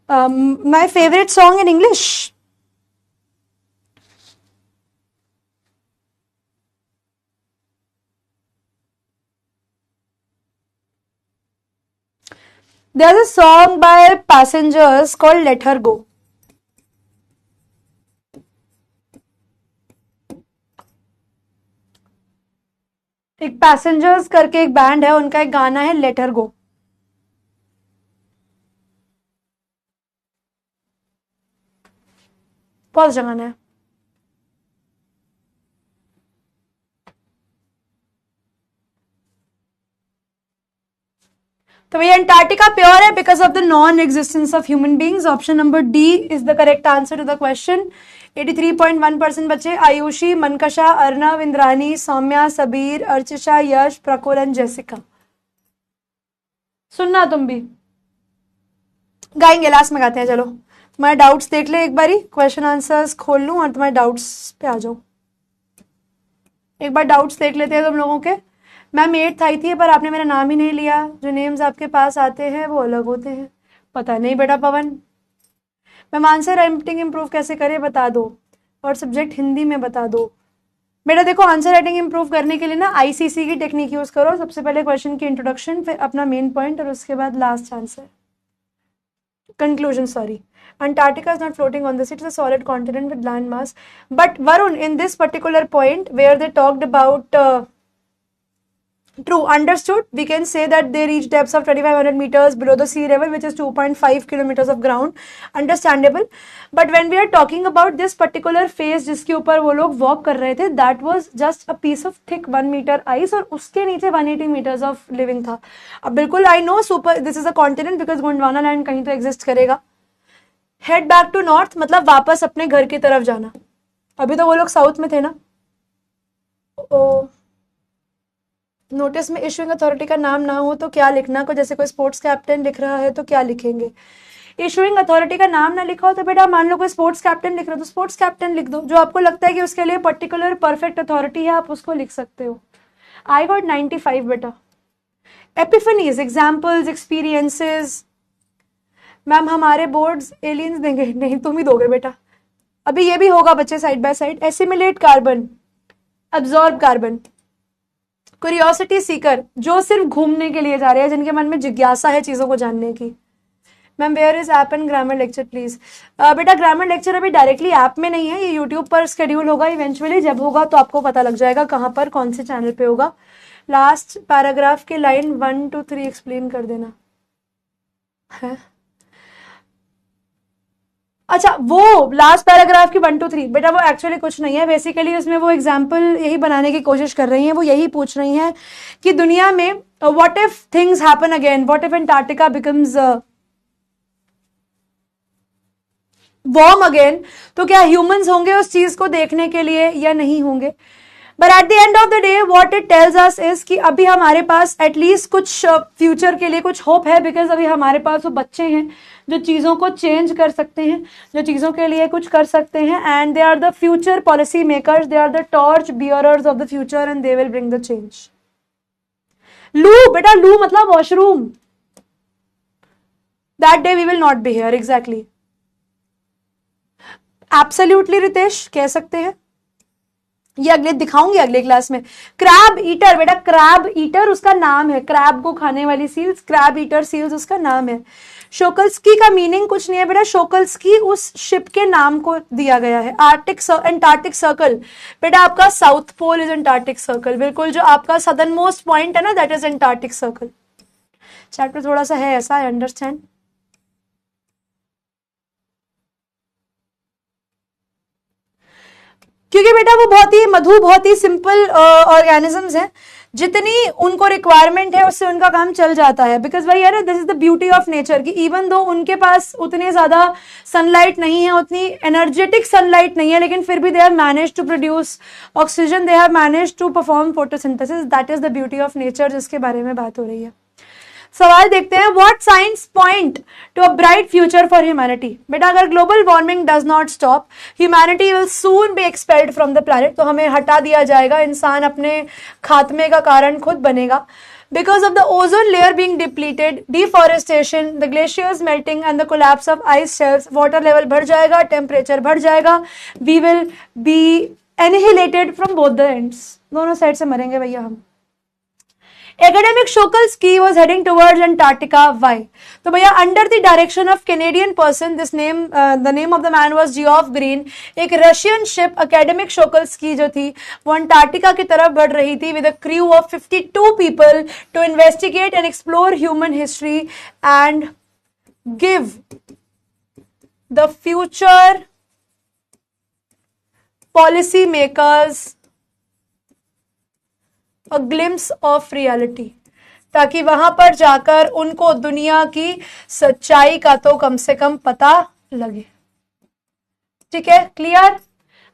My favourite song in English, there's a song by Passengers called Let Her Go. एक passengers करके एक band है, उनका एक गाना है let her गो। बहुत अच्छा गाना है। तो भैया अंटार्कटिका प्योर है because of the non existence of human beings. Option number D is the correct answer to the question. 83.1% बच्चे आयुषी, मनकशा, अर्नव, इंद्रानी, सौम्या, सबीर, अर्चिशा, यश, प्रकुल एंड जेसिका। सुनना तुम भी गाएंगे, लास्ट में गाते हैं। चलो तुम्हारे डाउट्स देख ले एक बारी, क्वेश्चन आंसर्स खोल लूं और तुम्हारे डाउट्स पे आ जाओ। एक बार डाउट्स देख लेते हैं तुम लोगों के। मैम 8th आई थी पर आपने मेरा नाम ही नहीं लिया। जो नेम्स आपके पास आते हैं वो अलग होते हैं। पता नहीं बेटा पवन। मैम आंसर राइटिंग इंप्रूव कैसे करें बता दो, और सब्जेक्ट हिंदी में बता दो। बेटा देखो आंसर राइटिंग इंप्रूव करने के लिए ना आईसीसी की टेक्निक यूज करो। सबसे पहले क्वेश्चन की इंट्रोडक्शन, फिर अपना मेन पॉइंट और उसके बाद last answer, conclusion. Sorry, Antarctica is not floating on this. It is a solid continent with land mass. But Varun, in this particular point where they talked about true, understood, we can say that they reach depths of 2500 meters below the sea level, which is 2.5 kilometers of ground. Understandable. But when we are talking about this particular phase जिसके ऊपर वो लोग walk कर रहे थे, that was just a piece of thick 1 meter ice और उसके नीचे 180 meters of living था। अब बिल्कुल I know super this is a continent because Gondwana land कहीं तो exist करेगा। हेड बैक टू नॉर्थ मतलब वापस अपने घर की तरफ जाना। अभी तो वो लोग साउथ में थे ना। नोटिस में इशूइंग अथॉरिटी का नाम ना हो तो क्या लिखना? को जैसे कोई स्पोर्ट्स कैप्टन लिख रहा है तो क्या लिखेंगे? इशूइंग अथॉरिटी का नाम ना लिखा हो तो बेटा मान लो कोई स्पोर्ट्स कैप्टन लिख रहा हो तो स्पोर्ट्स कैप्टन लिख दो। जो आपको लगता है कि उसके लिए पर्टिकुलर परफेक्ट अथॉरिटी है आप उसको लिख सकते हो। आई गॉट 95 बेटा। Epiphanies, examples, experiences. मैम हमारे बोर्ड्स एलियंस देंगे? नहीं तुम ही दोगे बेटा। अभी ये भी होगा बच्चे side by side. Assimilate carbon, absorb carbon. Curiosity Sikar, जो सिर्फ घूमने के लिए जा रहे हैं, जिनके मन में जिज्ञासा है चीजों को जानने की। Ma'am where is app and grammar lecture please. बेटा ग्रामर लेक्चर अभी डायरेक्टली ऐप में नहीं है, ये यूट्यूब पर शेड्यूल होगा इवेंचुअली, जब होगा तो आपको पता लग जाएगा कहाँ पर कौन से चैनल पे होगा। लास्ट पैराग्राफ के लाइन 1 to 3 एक्सप्लेन कर देना है। अच्छा वो लास्ट पैराग्राफ की 1 to 3 बेटा वो एक्चुअली कुछ नहीं है, बेसिकली उसमें वो एग्जाम्पल यही बनाने की कोशिश कर रही हैं, वो यही पूछ रही हैं कि दुनिया में what if things happen again, what if Antarctica becomes warm again, तो क्या ह्यूमंस होंगे उस चीज को देखने के लिए या नहीं होंगे। But at the end of the day what it tells us is कि अभी हमारे पास एटलीस्ट कुछ फ्यूचर के लिए कुछ होप है, बिकॉज अभी हमारे पास वो बच्चे हैं जो चीजों को चेंज कर सकते हैं, जो चीजों के लिए कुछ कर सकते हैं, and they are the future policy makers, they are the torch bearers of the future and they will bring the change. Loo बेटा, लू मतलब washroom, that day we will not be here, exactly absolutely Ritesh कह सकते हैं, ये अगले दिखाऊंगी अगले class में। क्रैब ईटर बेटा, क्रैब ईटर उसका नाम है, क्रैब को खाने वाली सील्स, क्रैब ईटर सील्स उसका नाम है। शोकल्स्की का मीनिंग कुछ नहीं है बेटा, शोकल्स्की उस शिप के नाम को दिया गया है। एंटार्क्टिक सर्कल बेटा आपका south pole is Antarctic circle, बिल्कुल जो आपका सदर्न मोस्ट पॉइंट है ना that is Antarctic circle. Chapter थोड़ा सा है ऐसा, आई अंडरस्टैंड। क्योंकि बेटा वो बहुत ही मधु, बहुत ही सिंपल ऑर्गेनिजम्स हैं, जितनी उनको रिक्वायरमेंट है उससे उनका काम चल जाता है। बिकॉज भाई यार this is the beauty of nature कि इवन दो उनके पास उतने ज्यादा सनलाइट नहीं है, उतनी एनर्जेटिक सनलाइट नहीं है, लेकिन फिर भी they have manage to produce oxygen, they have manage to perform photosynthesis, that is the beauty of nature जिसके बारे में बात हो रही है। सवाल देखते हैं, what science point to a bright future for humanity. बेटा अगर global warming does not stop, humanity will soon be expelled from the planet, तो हमें हटा दिया जाएगा, इंसान अपने खात्मे का कारण खुद बनेगा। Because of the ozone layer being depleted, deforestation, the glaciers melting and the collapse of ice shelves, water level बढ़ जाएगा, temperature बढ़ जाएगा, we will be annihilated from both the ends, दोनों साइड से मरेंगे भैया हम। Academic Shokalsky was heading towards Antarctica. Why? तो भैया under the direction of Canadian person, this name, the name of the man was Geoff Green. एक Russian ship Academic Shokalsky जो थी वो अंटार्कटिका की तरफ बढ़ रही थी with a crew of 52 people to investigate and explore human history and give the future policy makers a glimpse of reality, ताकि वहां पर जाकर उनको दुनिया की सच्चाई का तो कम से कम पता लगे। ठीक है, क्लियर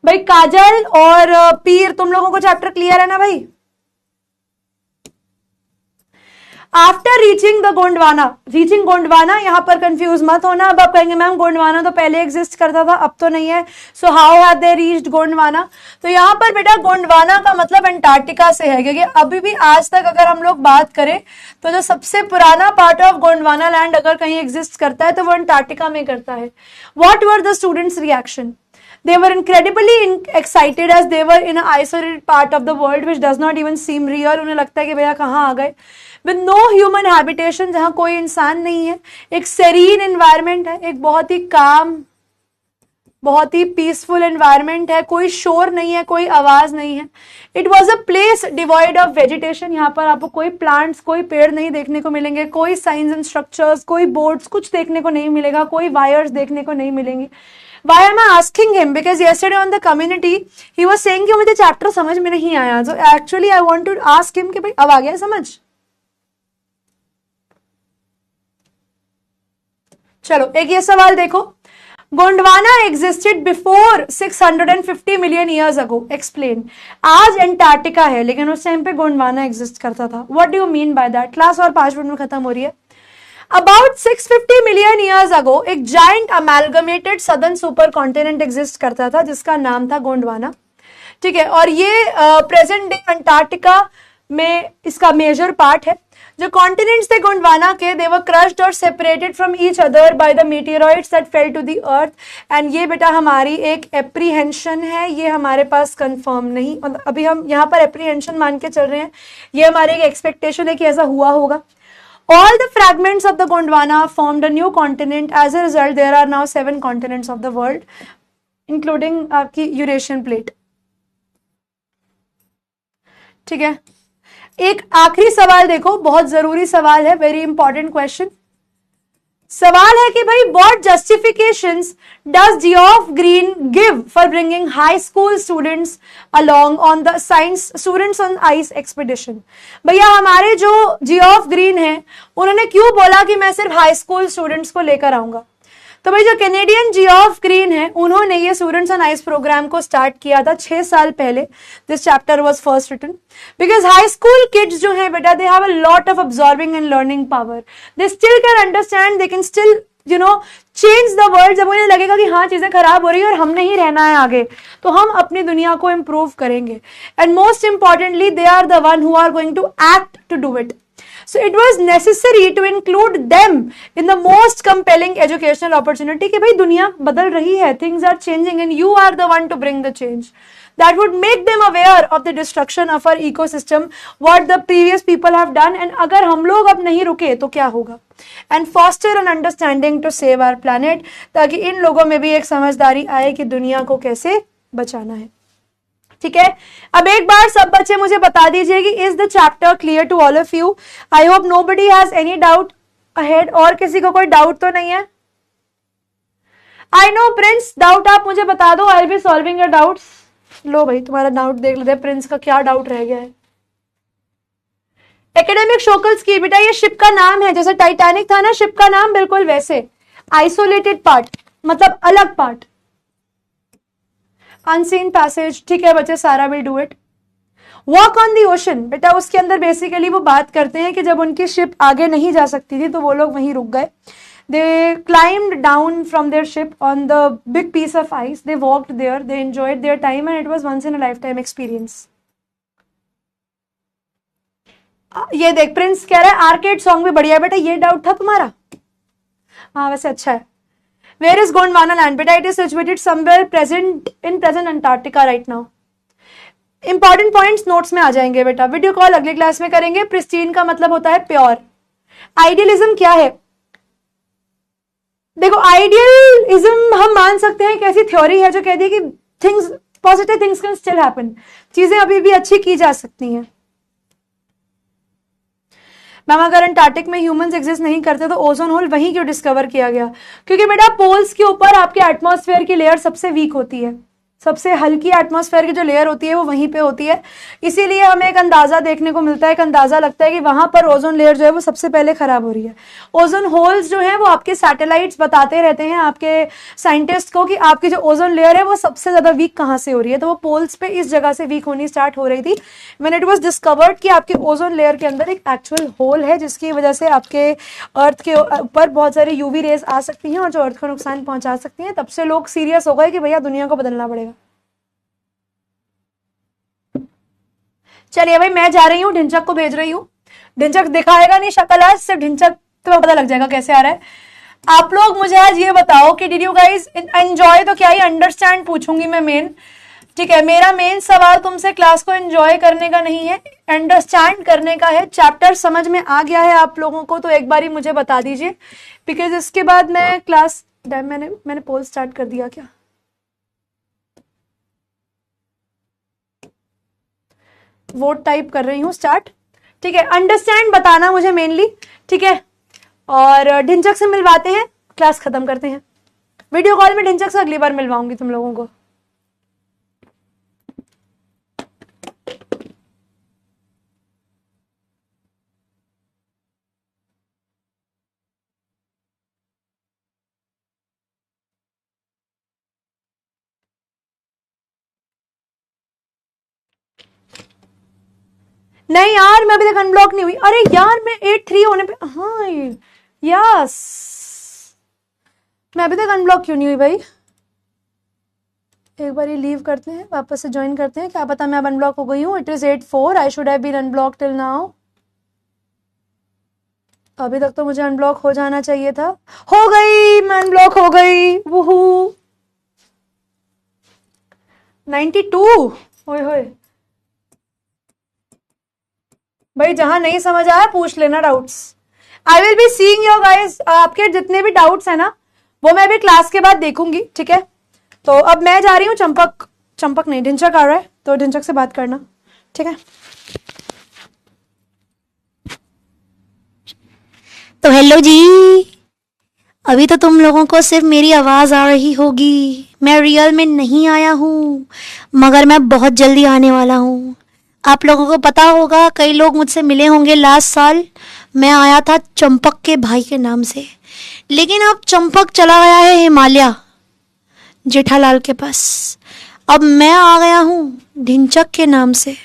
भाई। काजल और पीर तुम लोगों को चैप्टर क्लियर है ना भाई। After reaching the Gondwana, reaching Gondwana, यहां पर कंफ्यूज मत होना। अब आप कहेंगे मैम गोंडवाना तो पहले एग्जिस्ट करता था अब तो नहीं है, so how have they reached Gondwana. तो यहाँ पर बेटा गोंडवाना का मतलब अंटार्कटिका से है, क्योंकि अभी भी आज तक अगर हम लोग बात करें तो जो सबसे पुराना पार्ट ऑफ गोंडवाना लैंड अगर कहीं एग्जिस्ट करता है तो वो अंटार्कटिका में करता है। What were the students reaction? They were incredibly excited as they were in an isolated part of the world which does not even seem real. उन्हें लगता है कि भैया कहाँ आ गए। With no human habitation, जहाँ कोई इंसान नहीं है, एक serene environment है, एक बहुत ही calm, बहुत ही पीसफुल एनवायरमेंट है, कोई शोर नहीं है, कोई आवाज नहीं है। It was a place devoid of vegetation, यहाँ पर आपको कोई प्लांट्स, कोई पेड़ नहीं देखने को मिलेंगे, कोई साइंस एंड स्ट्रक्चर्स, कोई बोर्ड्स, कुछ देखने को नहीं मिलेगा, कोई वायर्स देखने को नहीं मिलेंगे। Why am I asking him? Because yesterday on the community he was saying कि मुझे चैप्टर समझ में नहीं आया, so actually I want to ask him कि भाई अब आ गया समझ। चलो एक ये सवाल देखो, Gondwana existed before 650 million years अगो, एक्सप्लेन। आज एंटार्क्टिका है लेकिन उस टाइम पे गोंडवाना एग्जिस्ट करता था। What do you mean by that? Class और 5 मिनट में खत्म हो रही है। About 650 मिलियन ईयर्स अगो एक giant amalgamated southern super continent exist करता था जिसका नाम था गोंडवाना। ठीक है, और ये प्रेजेंट डे अंटार्कटिका में इसका मेजर पार्ट है। जो कॉन्टिनेंट्स थे गोंडवाना के, दे वर क्रश्ड और separated from each other by the meteorites that fell to the earth. And ये बेटा हमारी एक एप्रीहेंशन है, ये हमारे पास कंफर्म नहीं, अभी हम यहाँ पर एप्रीहेंशन मान के चल रहे हैं, ये हमारी एक एक्सपेक्टेशन है कि ऐसा हुआ होगा। All the fragments of the Gondwana formed a new continent. As a result, there are now 7 continents of the world, including आपकी यूरेशियन प्लेट. ठीक है, एक आखिरी सवाल देखो, बहुत जरूरी सवाल है, वेरी इंपॉर्टेंट क्वेश्चन. सवाल है कि भाई what justifications does Geoff green give for bringing high school students along on the science students on ice expedition. भैया हमारे जो जियोफ ग्रीन है उन्होंने क्यों बोला कि मैं सिर्फ हाई स्कूल स्टूडेंट्स को लेकर आऊंगा? तो भाई जो कैनेडियन जियोफ ग्रीन है उन्होंने ये स्टूडेंट्स ऑन आइस प्रोग्राम को स्टार्ट किया था 6 साल पहले. This chapter was first written because high school kids जो है बेटा, they have a lot of observing and learning power. They still can understand, they can still change the world. जब उन्हें लगेगा कि हाँ चीजें खराब हो रही है और हमने ही रहना है आगे, तो हम अपनी दुनिया को इंप्रूव करेंगे. And most importantly they are the one who are going to act to do it. So it was necessary to include them in the most compelling educational opportunity कि भाई दुनिया बदल रही है, things are changing and you are the one to bring the change. That would make them aware of the destruction of our ecosystem, what the previous people have done, and अगर हम लोग अब नहीं रुके तो क्या होगा. And foster an understanding to save our planet, ताकि इन लोगों में भी एक समझदारी आए कि दुनिया को कैसे बचाना है. ठीक है, अब एक बार सब बच्चे मुझे बता दीजिए कि is the chapter clear to all of you? I hope nobody has any doubt ahead. और किसी को कोई डाउट तो नहीं है? आई नो प्रिंस, डाउट आप मुझे बता दो, I will be solving your doubts. लो भाई तुम्हारा डाउट देख लेते हैं, प्रिंस का क्या डाउट रह गया है. एकेडमिक शोकल्स की बेटा ये शिप का नाम है, जैसे टाइटैनिक था ना शिप का नाम, बिल्कुल वैसे. आइसोलेटेड पार्ट मतलब अलग पार्ट. अनसीन पैसेज, ठीक है बच्चे, सारा will do it. Walk on the ocean बेटा, उसके अंदर बेसिकली वो बात करते हैं कि जब उनकी शिप आगे नहीं जा सकती थी तो वो लोग वहीं रुक गए. They climbed down from their ship on the big piece of ice. They walked there, they enjoyed their time and it was once in a life time experience. ये देख प्रिंस कह रहा है आर्केड सॉन्ग भी बढ़िया है. बेटा ये डाउट था तुम्हारा? हाँ वैसे अच्छा है. Where is Gondwana land? Beta, it is situated somewhere present Antarctica right now. Important points notes में आ जाएंगे बेटा. वीडियो कॉल अगली क्लास में करेंगे. प्रिस्टीन का मतलब होता है प्योर. आइडियलिज्म क्या है? देखो आइडियलिज्म हम मान सकते हैं कि ऐसी थ्योरी है जो कहती है कि things positive things can still happen, चीजें अभी भी अच्छी की जा सकती हैं. मैम अगर अंटार्कटिक में ह्यूमंस एग्जिस्ट नहीं करते तो ओजोन होल वहीं क्यों डिस्कवर किया गया? क्योंकि बेटा पोल्स के ऊपर आपके एटमॉस्फेयर की लेयर सबसे वीक होती है. सबसे हल्की एटमॉस्फेयर की जो लेयर होती है वो वहीं पे होती है. इसीलिए हमें एक अंदाजा देखने को मिलता है, एक अंदाजा लगता है कि वहां पर ओजोन लेयर जो है वो सबसे पहले खराब हो रही है. ओजोन होल्स जो है वो आपके सैटेलाइट्स बताते रहते हैं आपके साइंटिस्ट को कि आपकी जो ओजोन लेयर है वो सबसे ज्यादा वीक कहाँ से हो रही है. तो वो पोल्स पे इस जगह से वीक होनी स्टार्ट हो रही थी व्हेन इट वाज डिस्कवर्ड कि आपके ओजोन लेयर के अंदर एक एक्चुअल होल है जिसकी वजह से आपके अर्थ के ऊपर बहुत सारे यूवी रेज आ सकती हैं और जो अर्थ को नुकसान पहुंचा सकती हैं. तब से लोग सीरियस हो गए कि भैया दुनिया को बदलना पड़ेगा. चलिए भाई मैं जा रही हूँ, ढिंचक को भेज रही हूँ. ढिंचक दिखाएगा नहीं शक्ल आज, सिर्फ ढिंचक तो पता लग जाएगा कैसे आ रहा है. आप लोग मुझे आज ये बताओ कि डिड यू गाइस एंजॉय? तो क्या ही अंडरस्टैंड पूछूंगी मैं मेन. ठीक है, मेरा मेन सवाल तुमसे क्लास को एंजॉय करने का नहीं है, अंडरस्टैंड करने का है. चैप्टर समझ में आ गया है आप लोगों को तो एक बार ही मुझे बता दीजिए, बिकॉज इसके बाद मैं क्लास मैंने पोल स्टार्ट कर दिया क्या? वोट टाइप कर रही हूँ स्टार्ट. ठीक है, अंडरस्टैंड बताना मुझे मेनली. ठीक है, और ढिंचक से मिलवाते हैं, क्लास खत्म करते हैं. वीडियो कॉल में ढिंचक से अगली बार मिलवाऊंगी तुम लोगों को. नहीं यार मैं अभी तक अनब्लॉक नहीं हुई. अरे यार मैं 8-3 होने पे, हाँ यस मैं अभी तक अनब्लॉक क्यों नहीं हुई भाई? एक बार ये लीव करते हैं, वापस से ज्वाइन करते हैं, क्या पता मैं अब अनब्लॉक हो गई हूँ. It is 8-4, I should have been unblock till now. अभी तक तो मुझे अनब्लॉक हो जाना चाहिए था. हो गई, मैं अनब्लॉक हो गई. वूहू 92. ओए होए भाई, जहां नहीं समझ आया पूछ लेना doubts. I will be seeing your guys, आपके जितने भी डाउट्स है ना वो मैं भी क्लास के बाद देखूंगी, ठीक है। तो अब मैं जा रही हूँ, चंपक नहीं ढिंचक आ रहा है, तो ढिंचक से बात करना, ठीक है। तो हेलो जी, अभी तो तुम लोगों को सिर्फ मेरी आवाज़ आ रही होगी, मैं रियल में नहीं आया हूँ, मगर मैं बहुत जल्दी आने वाला हूँ। आप लोगों को पता होगा, कई लोग मुझसे मिले होंगे लास्ट साल, मैं आया था चंपक के भाई के नाम से, लेकिन अब चंपक चला गया है हिमालय जेठालाल के पास। अब मैं आ गया हूँ ढिंचक के नाम से।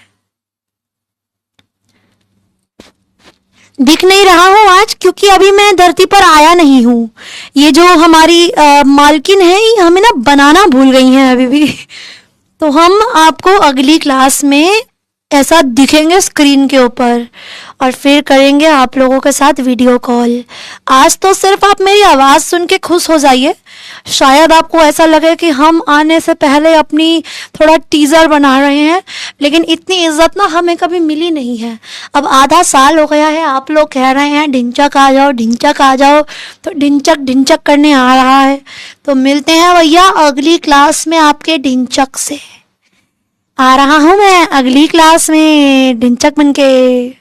दिख नहीं रहा हूँ आज क्योंकि अभी मैं धरती पर आया नहीं हूँ। ये जो हमारी मालकिन है ये हमें ना बनाना भूल गई हैं अभी भी। तो हम आपको अगली क्लास में ऐसा दिखेंगे स्क्रीन के ऊपर और फिर करेंगे आप लोगों के साथ वीडियो कॉल। आज तो सिर्फ आप मेरी आवाज़ सुन के खुश हो जाइए। शायद आपको ऐसा लगे कि हम आने से पहले अपनी थोड़ा टीज़र बना रहे हैं, लेकिन इतनी इज्जत ना हमें कभी मिली नहीं है। अब आधा साल हो गया है, आप लोग कह रहे हैं ढिंचक आ जाओ, ढिंचक आ जाओ, तो ढिंचक ढिंचक करने आ रहा है। तो मिलते हैं भैया अगली क्लास में आपके ढिंचक से। आ रहा हूँ मैं अगली क्लास में ढिंचक बनके।